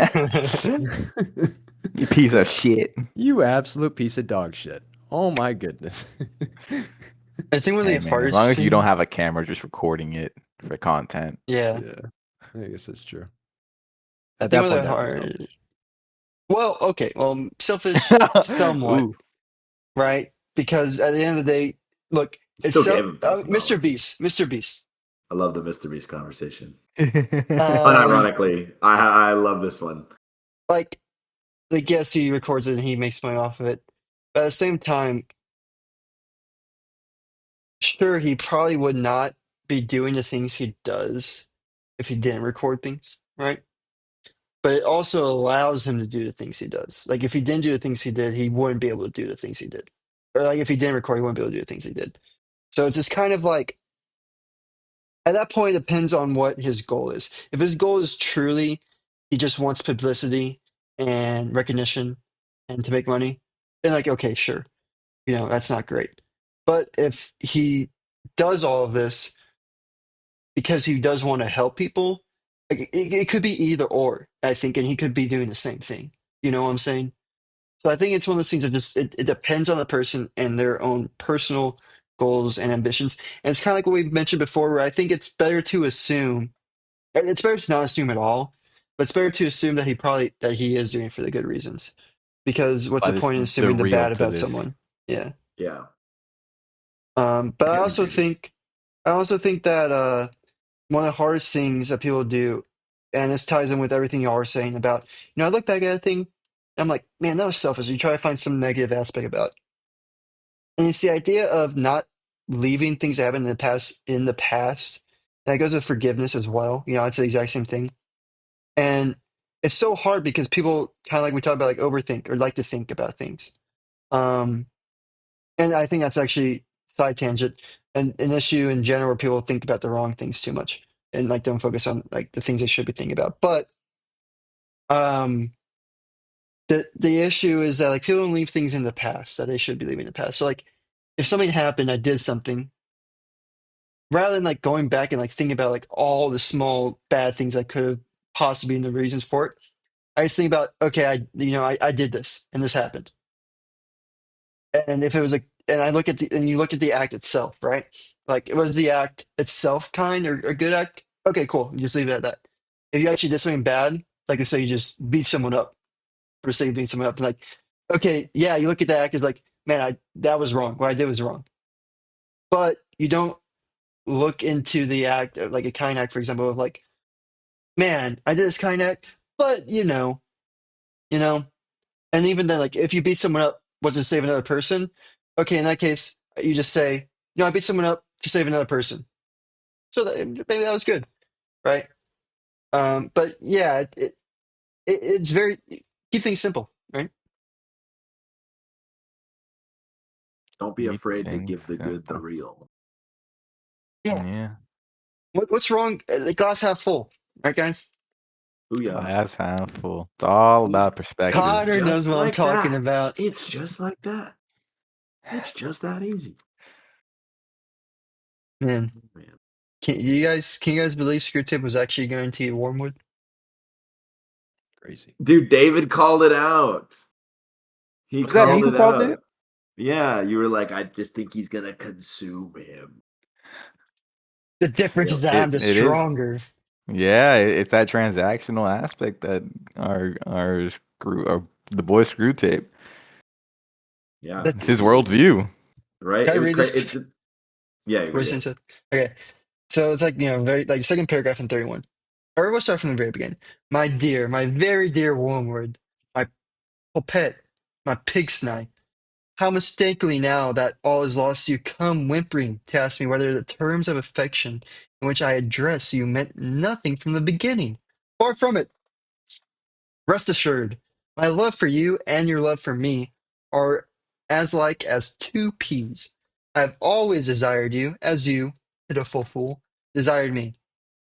You piece of shit. You absolute piece of dog shit. Oh my goodness. I think one of Hey, the man, as long hardest as you don't things, have a camera just recording it for content. yeah, Yeah, I guess that's true. I At think that one of point, the that'd be hard. selfish. Well, okay, well, selfish somewhat, Ooh. right? Because at the end of the day, look, it's Still so gave him Mr. $1,000. Beast, Mr. Beast. I love the Mr. Beast conversation. Um, Unironically, I love this one. like, like yes, he records it and he makes money off of it, but at the same time, sure, he probably would not be doing the things he does if he didn't record things, right? But it also allows him to do the things he does. Like if he didn't do the things he did, he wouldn't be able to do the things he did. Or like if he didn't record, he wouldn't be able to do the things he did. So it's just kind of like at that point, it depends on what his goal is. If his goal is truly he just wants publicity and recognition and to make money, then like okay, sure, that's not great. But if he does all of this because he does want to help people, like it could be either or. I think, and he could be doing the same thing. You know what I'm saying? So I think it's one of those things that just it depends on the person and their own personal goals and ambitions. And it's kind of like what we've mentioned before, where I think it's better to assume, and it's better to not assume at all, but it's better to assume that he is doing it for the good reasons. Because what's Apply the this point in the assuming the real bad to about this. someone? Yeah. Yeah. But I I also agree. think that one of the hardest things that people do, and this ties in with everything y'all are saying about, I look back at a thing, and I'm like, man, that was selfish. You try to find some negative aspect about it. And it's the idea of not leaving things that happened in the past. And that goes with forgiveness as well. It's the exact same thing. And it's so hard because people kind of like we talk about like overthink or like to think about things. Um, and I think that's actually side tangent and an issue in general where people think about the wrong things too much and like don't focus on like the things they should be thinking about. But um, the issue is that like people don't leave things in the past that they should be leaving in the past. So like if something happened, I did something rather than like going back and like thinking about like all the small bad things that could have possibly been the reasons for it. I just think about okay, I did this and this happened. And if it was and I look at and you look at the act itself, right? Like, was the act itself kind or a good act? Okay, cool. You just leave it at that. If you actually did something bad, like I say, you just beat someone up for the sake of beating someone up. Like, okay, yeah, you look at the act as like, man, that was wrong. What I did was wrong. But you don't look into the act of like a kind act, for example, of like, man, I did this kind act, but you know, and even then, like, if you beat someone up, was it save another person? Okay, in that case, you just say, I beat someone up to save another person. So maybe that was good, right? But yeah, it's very keep things simple, right? Don't be Keep afraid to things give the good the simple. real. Yeah. Yeah. What's wrong? The glass half full, right, guys? Booyah. Glass half full. It's all It's, about it's perspective. Connor knows just what I'm like talking that. about. It's just like that. It's just that easy. Man, Man. can you guys believe Screwtape was actually going to Wormwood? Crazy. Dude, David called it out. He Was that me called who it called it? out. Yeah, you were like, I just think he's gonna consume him. The difference is Yep. that I'm the It is. stronger. Yeah, it's that transactional aspect that our the boy screw tape. Yeah, It's That's his it was worldview. right. Can I It was read crazy. this? Yeah, you read Verse it. said. Okay, so it's like very like second paragraph in 31. Or we'll start from the very beginning. My dear, my very dear Wormwood, my pet, my pigsny. How mistakenly now that all is lost you come whimpering to ask me whether the terms of affection in which I address you meant nothing from the beginning. Far from it. Rest assured, my love for you and your love for me are as like as two peas. I have always desired you, as you, pitiful fool, desired me.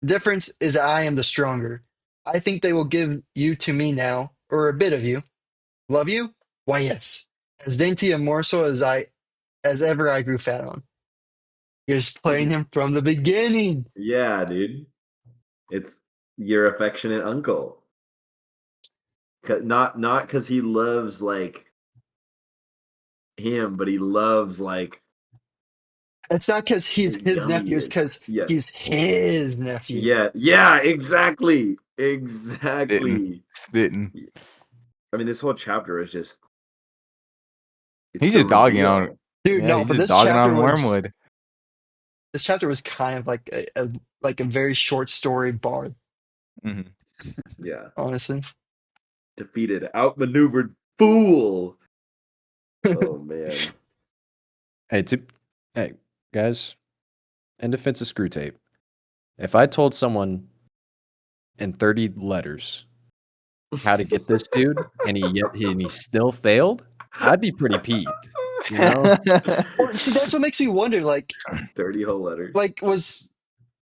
The difference is I am the stronger. I think they will give you to me now, or a bit of you. Love you? Why, yes. As dainty a morsel as ever I grew fat on. He was playing him from the beginning. Yeah, dude. It's your affectionate uncle. Not because he loves like him, but he loves like It's not because how he's his yummy nephew, he it's is. because Yes. he's his nephew. Yeah, exactly. Spitting, Exactly. spitting. I mean, this whole chapter is just it's He's the just dogging on. reveal. Dude, Yeah, no, he's but just dogging on Wormwood. this chapter was kind of like a very short story bar, Hmm. Yeah. honestly. Defeated, outmaneuvered, fool. Oh man. Hey, hey, guys, in defense of Screwtape, if I told someone in 30 letters how to get this dude, and he still failed, I'd be pretty peeved, you know? Or see, that's what makes me wonder, 30 whole letters. like was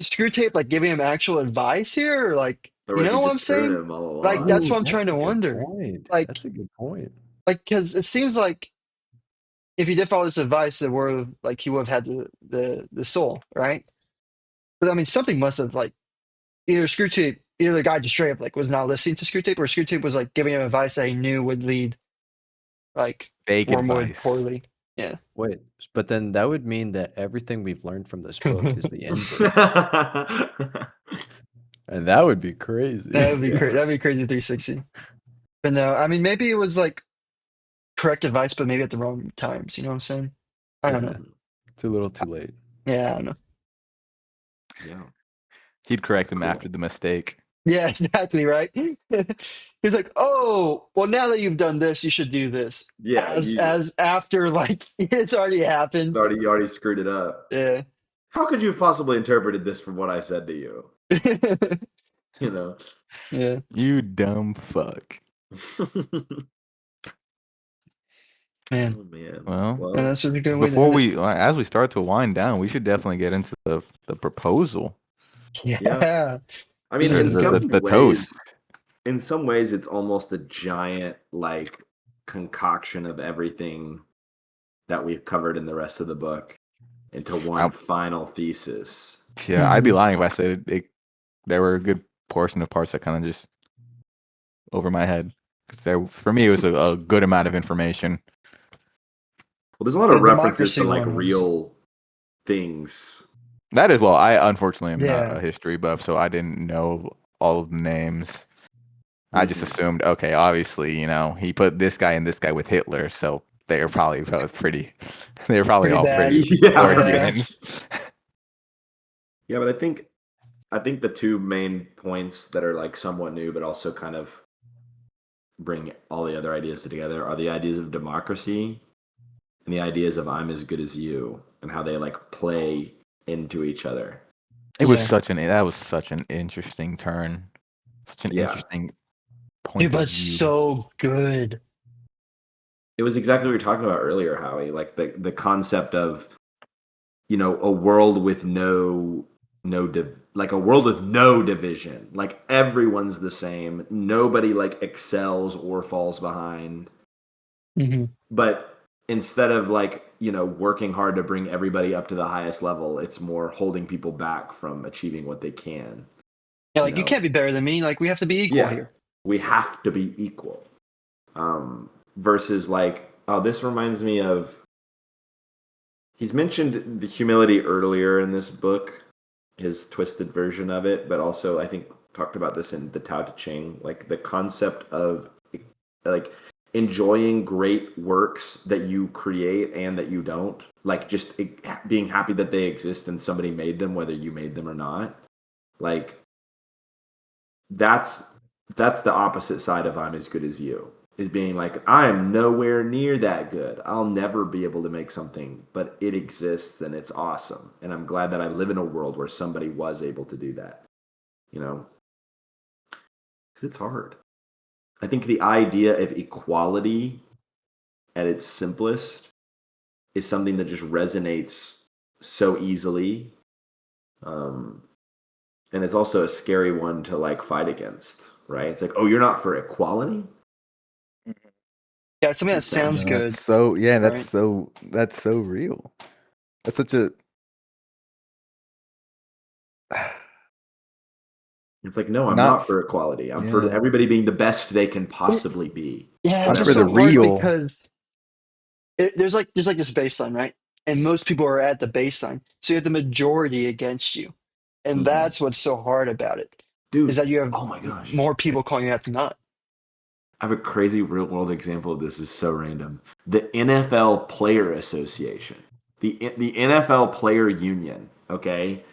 Screwtape like giving him actual advice here, or like Or you was he know what I'm just screwing saying? him all Like along? that's Ooh, what I'm trying that's to a good wonder. point. Like That's a good point. because it seems like if he did follow this advice, it would have like he would have had the soul, right? But I mean, something must have like either the guy just straight up like was not listening to Screwtape, or Screwtape was like giving him advice that he knew would lead like Fake Wormwood advice. poorly. Yeah, Wait, but then that would mean that everything we've learned from this book is the inverse. And that would be crazy. that would be Yeah. crazy. That'd be crazy 360. But no, I mean maybe it was like correct advice, but maybe at the wrong times. You know what I'm saying? I don't know. Yeah, it's a little too late. Yeah, I don't know. Yeah. He'd That's correct him cool. after the mistake. Yeah, exactly right. He's like, oh, well, now that you've done this, you should do this. Yeah, As after like it's already happened. you already screwed it up. Yeah. How could you have possibly interpreted this from what I said to you? You know. Yeah. You dumb fuck. Man. Oh man. Well, And Well, that's a good way to before end it. as we start to wind down, we should definitely get into the proposal yeah. Yeah. I mean, This or was in a good one. the toast. in some ways it's almost a giant like concoction of everything that we've covered in the rest of the book into one I, final thesis. yeah, I'd be Mhm. lying if I said there were a good portion of parts that kind of just over my head. Because there, for me, it was a good amount of information. Well, there's a lot The of references to democracy like one was. real things. That is, well, I unfortunately am not Yeah. a history buff, so I didn't know all of the names. I just Mhm. assumed, okay, obviously, he put this guy and this guy with Hitler, so they were probably both pretty. They were probably Pretty all bad. pretty poor Yeah. Yeah. humans. Yeah, but I think the two main points that are like somewhat new but also kind of bring all the other ideas together are the ideas of democracy and the ideas of I'm as good as you and how they like play into each other. Yeah. That was such an interesting turn, such an Yeah. interesting Dude, point of but view. so good. It was exactly what we were talking about earlier, Howie, like the concept of, a world with like a world with no division. Like everyone's the same. Nobody like excels or falls behind. Hmm. But instead of like, working hard to bring everybody up to the highest level, it's more holding people back from achieving what they can, Yeah, you like you know. can't be better than me. Like we have to be equal Yeah. here. We have to be equal. Versus like, oh, this reminds me of he's mentioned the humility earlier in this book, his twisted version of it, but also I think talked about this in the Tao Te Ching, like the concept of like enjoying great works that you create and that you don't, like just being happy that they exist and somebody made them, whether you made them or not. Like that's the opposite side of I'm as good as you, is being like I'm nowhere near that good, I'll never be able to make something, but it exists and it's awesome and I'm glad that I live in a world where somebody was able to do that, you know because it's hard. I think the idea of equality at its simplest is something that just resonates so easily, um, and it's also a scary one to like fight against, right? It's like, oh, you're not for equality? Yeah, it's something that Who's that? sounds good, That's so yeah, right? that's so real. That's such a It's like, no, I'm not not for equality. I'm for yeah. everybody being the best they can Some, possibly be. yeah, it's I'm just for Whatever the so that looks hard like. real. because there's like this baseline, right? And most people are at the baseline, so you have the majority against you, and Hmm. that's what's so hard about it, is Dude, that you have oh my gosh. more people calling you out than not. I have a crazy real world example of this. Is so random. The NFL Player Association, the NFL Player Union, okay,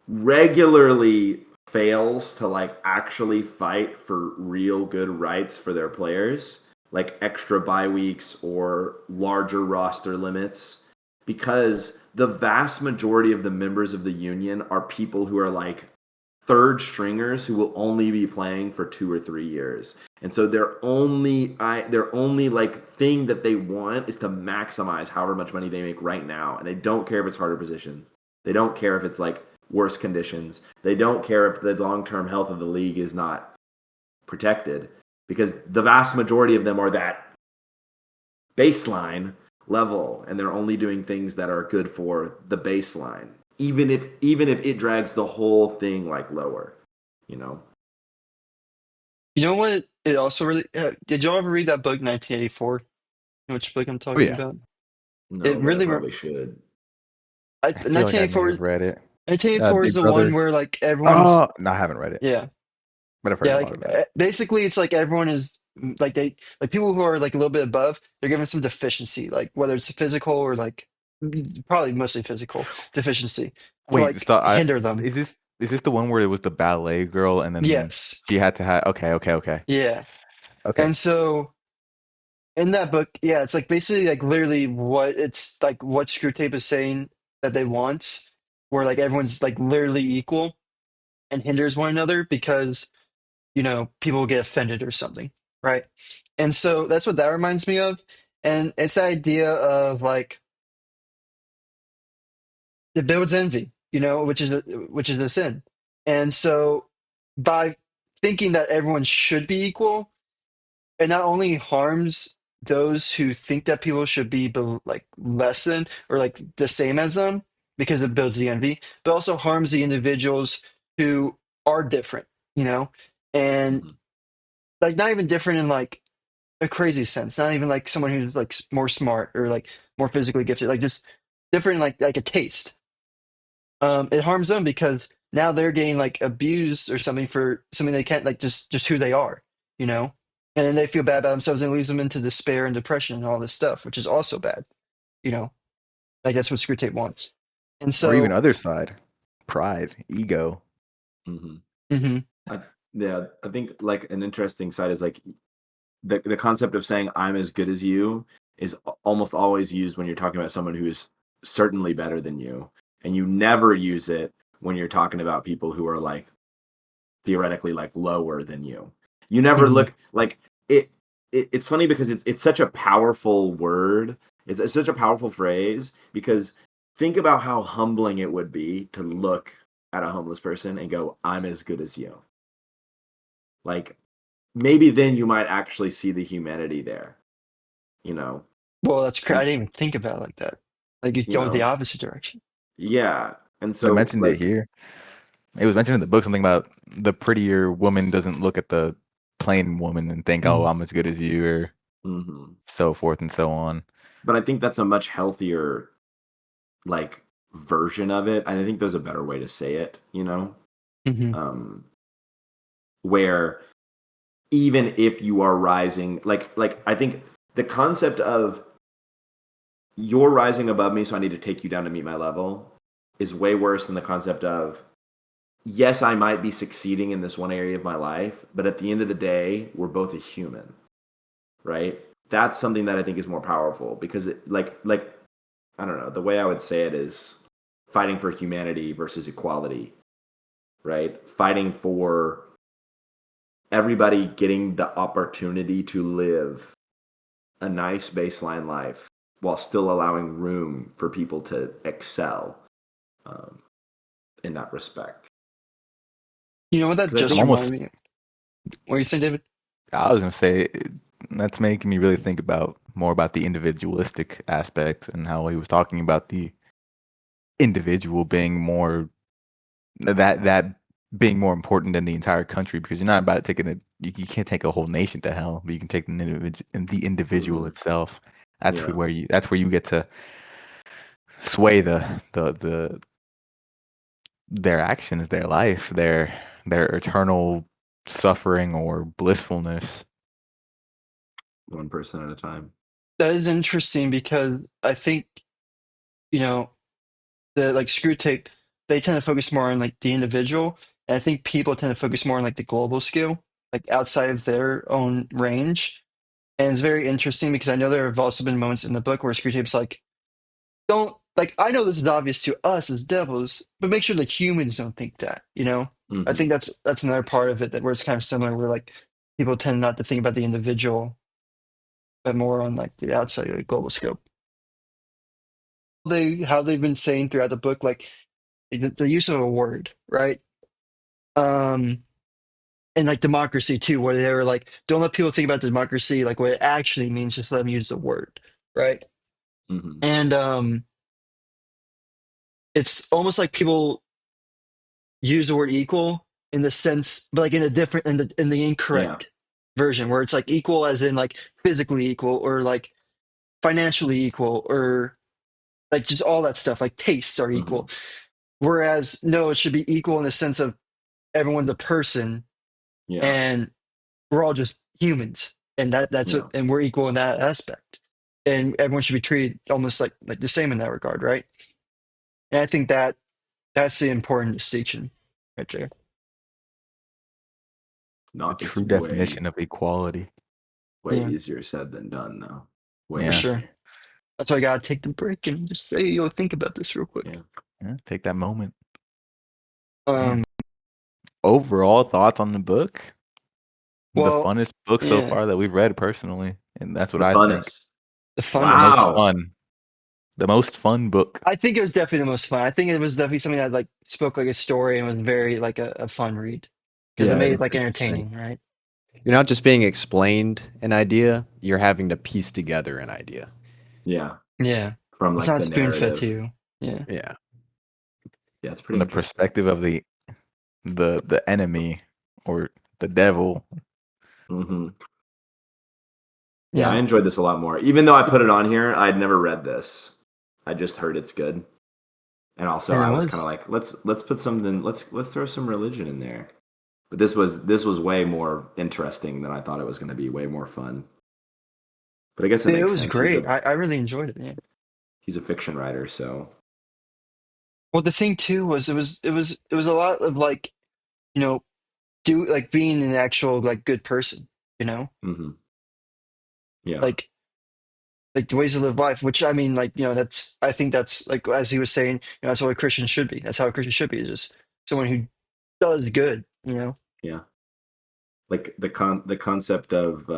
regularly fails to like actually fight for real good rights for their players, like extra bye weeks or larger roster limits, because the vast majority of the members of the union are people who are like third stringers who will only be playing for 2 or 3 years. And so their only like thing that they want is to maximize however much money they make right now. And they don't care if it's harder positions. They don't care if it's like worse conditions. They don't care if the long-term health of the league is not protected, because the vast majority of them are that baseline level, and they're only doing things that are good for the baseline, even if it drags the whole thing like lower, you know. You know what? It also really did y'all ever read that book 1984? Which book I'm Oh talking yeah. about? No, It but I really probably should. I feel like I may 1984 have read it. 1984 is Big the one Brother. where like everyone's Oh no, I haven't read it. yeah. But I've heard Yeah, a lot like about it. basically, it's like everyone is like they like people who are like a little bit above. They're given some deficiency, like whether it's physical or like probably mostly physical deficiency to Wait, like stop. hinder them. Is this the one where it was the ballet girl and then Yes, she had to have okay. yeah. Okay. And so in that book, yeah, it's like basically like literally what it's like what Screwtape is saying that they want, where like everyone's like literally equal and hinders one another because people will get offended or something, right? And so that's what that reminds me of. And it's the idea of like it builds envy, which is a sin. And so by thinking that everyone should be equal, it not only harms those who think that people should be like less than or like the same as them because it builds the envy, but also harms the individuals who are different, you know, and Hmm. like not even different in like a crazy sense. Not even like someone who's like more smart or like more physically gifted, like just different, like a taste. It harms them because now they're getting like abused or something for something they can't like just who they are, you know. And then they feel bad about themselves and it leads them into despair and depression and all this stuff, which is also bad, you know. Like that's what Screwtape wants. And Or even so, other side. Pride, ego. Hmm. mhm, I, yeah, I think like an interesting side is like the concept of saying I'm as good as you is almost always used when you're talking about someone who's certainly better than you, and you never use it when you're talking about people who are like theoretically like lower than you. You never mhm. look like it. It's funny because it's such a powerful word. It's such a powerful phrase, because think about how humbling it would be to look at a homeless person and go, "I'm as good as you." Like maybe then you might actually see the humanity there, you know. Well, And I didn't even think about it like that. Like you you go the know, opposite direction. yeah. And They so mentioned it like, here. It was mentioned in the book something about the prettier woman doesn't look at the plain woman and think, "Oh, Mhm, I'm as good as you," or mhm. so forth and so on. But I think that's a much healthier like version of it. And I think there's a better way to say it, you know, mhm. um, where even if you are rising, like I think the concept of you're rising above me, so I need to take you down to meet my level is way worse than the concept of yes, I might be succeeding in this one area of my life, but at the end of the day, we're both a human, right? That's something that I think is more powerful, because like I don't know, the way I would say it is fighting for humanity versus equality, right? Fighting for everybody getting the opportunity to live a nice baseline life while still allowing room for people to excel, um, in that respect. You know what that Because I just I'm think, almost. reminded me of? What are you saying, David? I was gonna say that's making me really think about more about the individualistic aspect and how he was talking about the individual being more that being more important than the entire country because you're not about to taking it. You can't take a whole nation to hell, but you can take the individual mhm, itself. yeah, That's where you get to sway the their actions, their life, their eternal suffering or blissfulness. 1% at a time. That is interesting because I think, you know, the like screw tape, they tend to focus more on like the individual. And I think people tend to focus more on like the global scale, like outside of their own range. And it's very interesting because I know there have also been moments in the book where Screwtape's like, don't like I know this is obvious to us as devils, but make sure that humans don't think that, you know? I Hmm. think that's another part of it that where it's kind of similar where like people tend not to think about the individual, but more on like the outside of the global scope. How they've been saying throughout the book, like the use of a word, right? Um and like democracy too, where they were like, don't let people think about democracy like what it actually means, just let them use the word, right? Hmm. And it's almost like people use the word equal in the sense, but like in a different in the Yeah. incorrect version, where it's like equal as in like physically equal or like financially equal or like just all that stuff, like tastes are Hmm. equal. Whereas no, it should be equal in the sense of everyone's a person Yeah. and we're all just humans. And that's what Yeah. and we're equal in that aspect. And everyone should be treated almost like the same in that regard, right? And I think that's the important distinction right there. The Not. It's true definition of equality. way Yeah, easier said than done, though. Way for Yeah. sure. easier. That's why I gotta take the break and just say, yo, think about this real quick. Yeah. Yeah, take that moment. Um, Man. Overall thoughts on the book? The well, funnest book so yeah, far that we've read personally, and that's what The I think. funnest. the The most funnest. Wow. fun. The most fun book. I think it was definitely the most fun. I think it was definitely something that like spoke like a story and was very like a fun read because it Yeah, made Hmm. it like interesting. entertaining, right? You're not just being explained an idea, you're having to piece together an idea. Yeah. Yeah, From it's like not the spoon fed to narrative. you. Yeah, Yeah. Yeah, it's From pretty the interesting. perspective of the enemy or the devil. Hmm. Yeah, I yeah, enjoyed this a lot more. Even though I put it on here, I'd never read this. I just heard it's good. And also and it I was kind of was. like, let's put something, let's throw some religion in there. But this was way more interesting than I thought it was going to be, way more fun. But I guess it It makes was sense. great. I really enjoyed it. Yeah. He's a fiction writer, so Well, the thing too was it was a lot of like you know do like being an actual like good person, you know, hmm, yeah. like the ways to live life. Which I mean, like that's I think that's like as he was saying, that's what a Christian should be. That's how a Christian should be. Just someone who does good. You know. Yeah. Like the concept of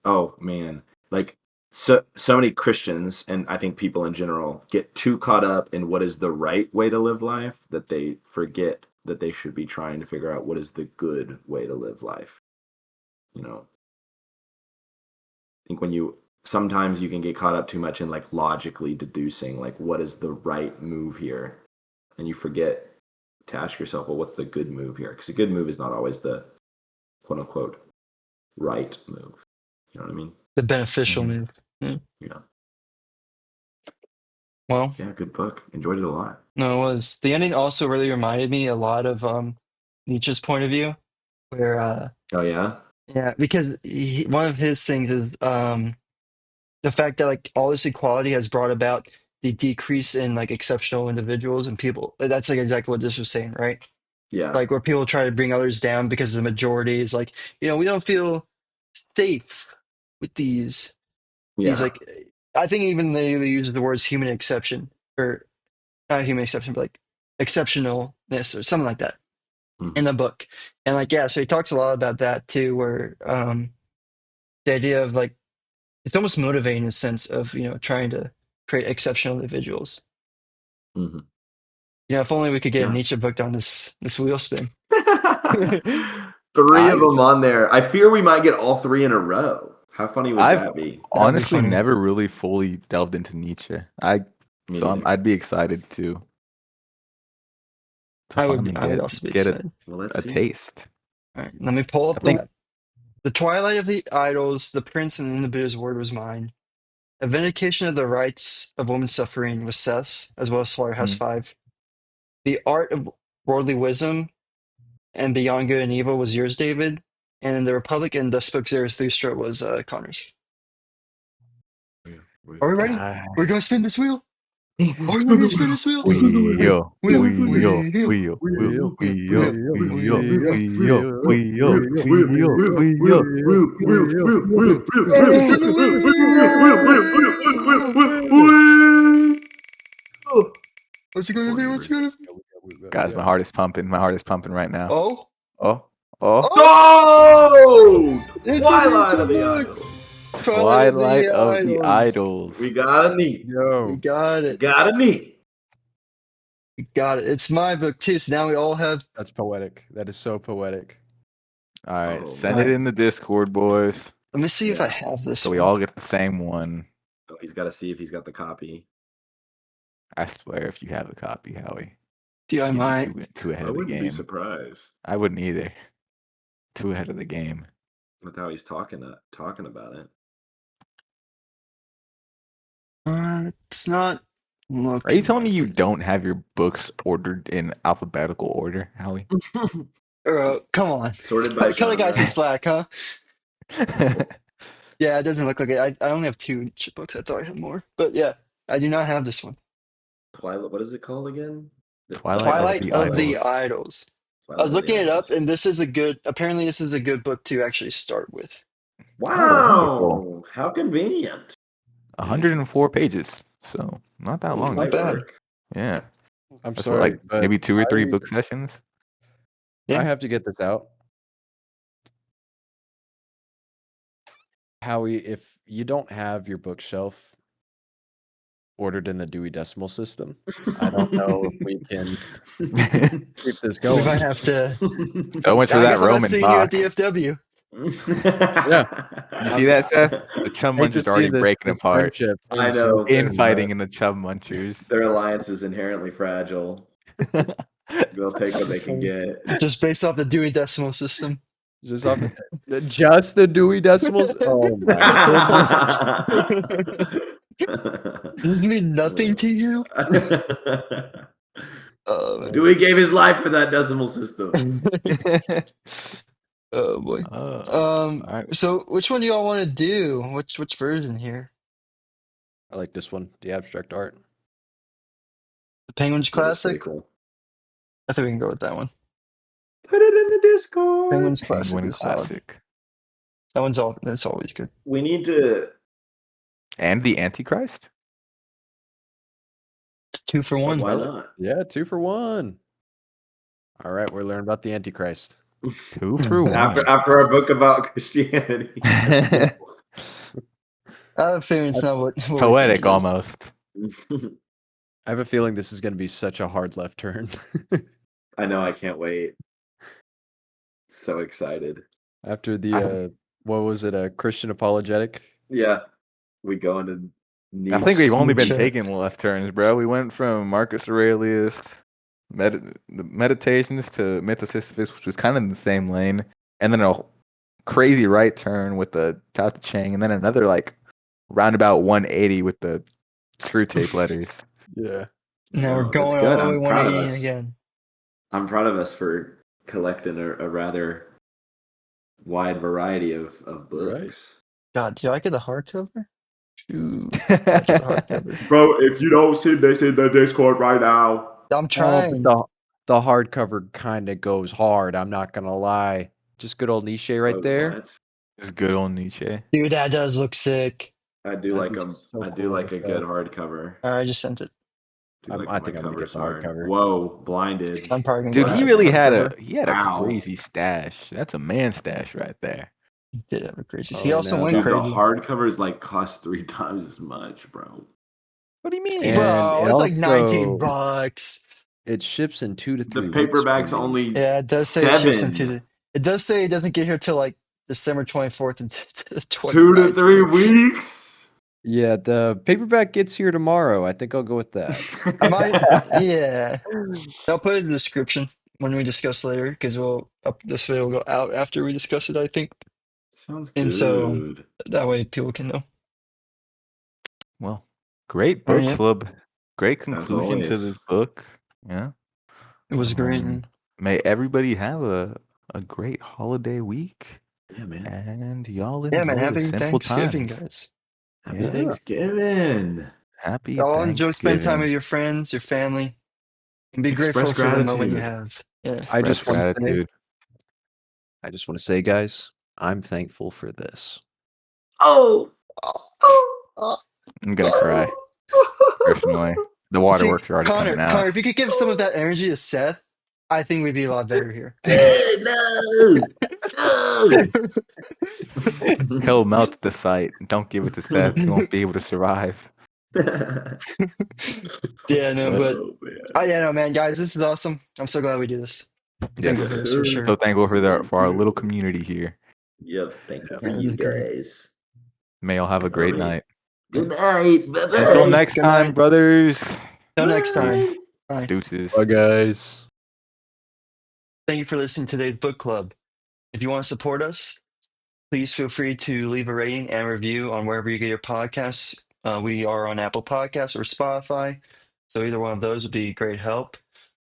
oh man, like so many Christians and I think people in general get too caught up in what is the right way to live life that they forget that they should be trying to figure out what is the good way to live life. You know, I think when you sometimes you can get caught up too much in like logically deducing like what is the right move here, and you forget to ask yourself, well, what's the good move here? Because a good move is not always the quote unquote right move. You know what I mean? The beneficial Mhm. move. Yeah. Yeah. Well, Yeah, good book. Enjoyed it a lot. no, it was the ending also really reminded me a lot of Nietzsche's point of view, where Oh yeah? yeah, because one of his things is the fact that like all this equality has brought about the decrease in like exceptional individuals and people. That's like exactly what this was saying, right? Yeah. Like where people try to bring others down because the majority is like, we don't feel safe with these Yeah. like I think even they use the words human exception or not human exception, but like exceptionalness or something like that in Hmm. the book. And like yeah, so he talks a lot about that too, where the idea of like it's almost motivating in a sense of trying to create exceptional individuals. Hmm. If only we could get a Yeah. Nietzsche book on this wheel spin. Three of them on there. I fear we might get all three in a row. How funny would I've that be? That'd be honestly funny. never really fully delved into Nietzsche. Me neither. I'd be excited to I finally would also be get excited. Well, let's a see. taste. All right, let me pull I up think the Twilight of the Idols, The Prince and the Buddha's Word was mine. A Vindication of the Rights of Women's Suffering was Seth's, as well as Slaughterhouse 5. The Art of Worldly Wisdom and Beyond Good and Evil was yours, David. And then The Republic and Thus Spoke Zarathustra was Connor's. Are we ready? God. We're going to spin this wheel? Are we ready to spin this wheel? Wheel. Spin the wheel! What's it going to be? What's it going to be? Guys, my heart is pumping. My heart is pumping right now. Oh! Oh. Oh! It's Twilight of the book! Idols. Twilight of the Idols. We got a neat. We got it. Got a neat. We got it. It's my book too. So now we all have. That's poetic. That is so poetic. All right, Oh, send man. it in the Discord, boys. Let me see if I Yeah. have this So we one. all get the same one. Oh, he's got to see if he's got the copy. I swear, if you have a copy, Howie, Dude, I you'd be might. too ahead I of the wouldn't be game. surprised I wouldn't either. Too ahead of the game. with how he's talking about it. It's not looking. Are you telling me like you it. don't have your books ordered in alphabetical order, Howie? Come on. Sorted by Cut a guy some genre. slack, huh? Yeah, it doesn't look like it. I only have 2 books. I thought I had more. But yeah, I do not have this one. Twilight. What is it called again? Twilight of the Idols. I was looking it up, and this is apparently this is a good book to actually start with. Wow! wonderful. How convenient. 104 pages, so not that long. Not bad. Work. Yeah. I'm That's sorry, what, like but maybe 2 or 3 book sessions. Yeah. I have to get this out. Howie, if you don't have your bookshelf ordered in the Dewey Decimal System, I don't know if we can keep this We going. might have to. So much for I that guess I'm not Roman seeing you at box. the FW. Yeah. You see that, Seth? The Chum Hate to Munchers see already this- breaking this apart. friendship I end know. so soon, Infighting in the Chum Munchers. Their alliance is inherently fragile. They'll take what they can get. Just based off the Dewey Decimal System. but just off just the Dewey Decimals. Oh my goodness! Does it mean nothing to you? Oh, Dewey gave his life for that decimal system. oh boy. All right. So which one do y'all want to do? Which version here? I like this one, the abstract art. The Penguins That is pretty Classic? cool. I think we can go with that one. Put it in the Discord. Penguins Classic Penguin is solid. Classic. That's always good. We need to. And the Antichrist? It's 2 for 1. Why not? Yeah, 2 for 1. All right, we're learning about the Antichrist. 2 for 1. After our book about Christianity. I have a feeling it's not what we Poetic think it is. almost. I have a feeling this is going to be such a hard left turn. I know. I can't wait. So excited. After the what was it, a Christian apologetic? Yeah, we go into. I think we've only been Nietzsche. taking left turns, bro. We went from Marcus Aurelius, the Meditations to Myth of Sisyphus, which was kind of in the same lane, and then a crazy right turn with the Tao Te Ching, and then another like roundabout 180 with the Screwtape Letters. Yeah. Now we're No, that's going good. all the way I'm proud of 180 us. again. I'm proud of us for collecting a rather wide variety of books. God, do I get the hardcover? Shoot. I get the hardcover. Bro, if you don't see this in the Discord right now. I'm trying. Oh, but the hardcover kind of goes hard. I'm not gonna lie. Just good old Nietzsche right there. What? It's good old Nietzsche. Dude, that does look sick. I do That'd like be them. so I do cool like if a good hardcover. All right, I just sent it. Do like I think my I'm gonna get covers the hard. hardcover. Whoa, blinded. I'm probably gonna Dude, go he with really the had hardcover. a Wow. crazy stash. That's a man stash right there. He did have a crazy. Oh, He also now went Dude, crazy. the hardcovers like cost 3 times as much, bro. What do you mean? And Bro, it it's like 19 also- bucks. It ships in 2 to The 3 weeks paperback's from the. only Yeah, it does say it ships into 7. the. It does say it doesn't get here till like December 24th and 2 to 29th. 3 But weeks. Yeah, the paperback gets here tomorrow. I think I'll go with that. I might, yeah. I'll put it in the description when we discuss later because this video will go out after we discuss it, I think. Sounds And so good. that way people can know. Well, great But book yeah, club. Great As conclusion to this always. book. Yeah. it was great. And May everybody have a great holiday week. Yeah, man. And y'all yeah, man, enjoy the happy simple Thanksgiving, times. guys. Happy Yeah. Thanksgiving. Happy Y'all enjoy spending time with Thanksgiving. your friends, your family, and be Express grateful for the moment you gratitude. have. Yeah. I Express just want to say, gratitude. guys, I'm thankful for this. Oh. Oh. I'm gonna cry, Oh. personally. The See, waterworks are already coming Connor, out. if you could give some of that energy to Seth, I think we'd be a lot better here. No. No. He'll melt the site. Don't give it to Seth. He won't be able to survive. Yeah, no, but Oh man. yeah, no, man, guys, this is awesome. I'm so glad we do this. I'm thankful Yes, for Yes. this for sir. So sure. thankful Me for our little too. community here. Yep. Thankful for Yeah, you agreed. guys. May y'all have a All great right. night. Good night. Bye Yeah. Until bye. next Good time, night. brothers. Till next time. Bye. Bye. Deuces. Bye, guys. Thank you for listening to today's book club. If you want to support us, please feel free to leave a rating and review on wherever you get your podcasts. We are on Apple Podcasts or Spotify, so either one of those would be great help.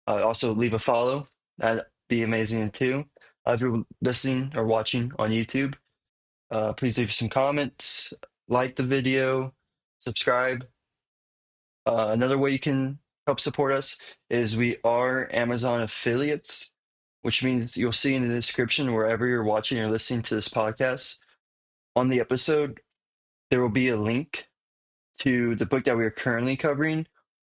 Also, leave a follow. That'd be amazing too. If you're listening or watching on YouTube, please leave some comments, like the video, subscribe. Another way you can help support us is we are Amazon affiliates, which means you'll see in the description wherever you're watching or listening to this podcast on the episode, there will be a link to the book that we are currently covering,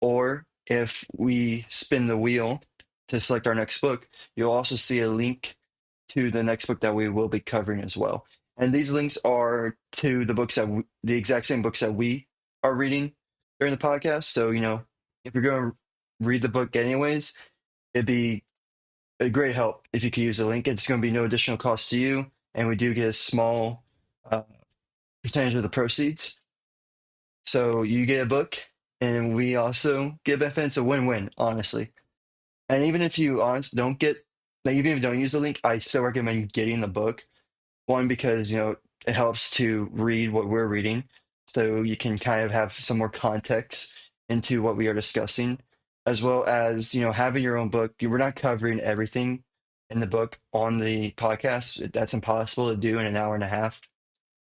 or if we spin the wheel to select our next book, you'll also see a link to the next book that we will be covering as well. And these links are to the books the exact same books that we are reading during the podcast. So, if you're going to read the book anyways, it'd be a great help if you could use the link. It's going to be no additional cost to you. And we do get a small uh, percentage of the proceeds. So you get a book, and we also get benefits. It's a win-win, honestly. And even if you don't get, like, even if you don't use the link, I still recommend getting the book. One, because it helps to read what we're reading, so you can kind of have some more context into what we are discussing, as well as having your own book. We're not covering everything in the book on the podcast. That's impossible to do in an hour and a half,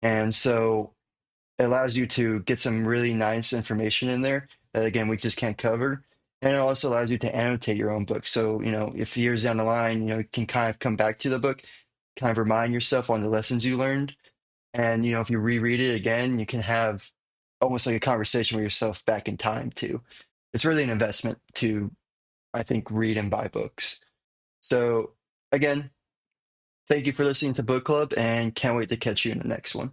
and so it allows you to get some really nice information in there that again we just can't cover. And it also allows you to annotate your own book. So, if years down the line, you can kind of come back to the book, kind of remind yourself on the lessons you learned. And, if you reread it again, you can have almost like a conversation with yourself back in time too. It's really an investment to, I think, read and buy books. So again, thank you for listening to Book Club and can't wait to catch you in the next one.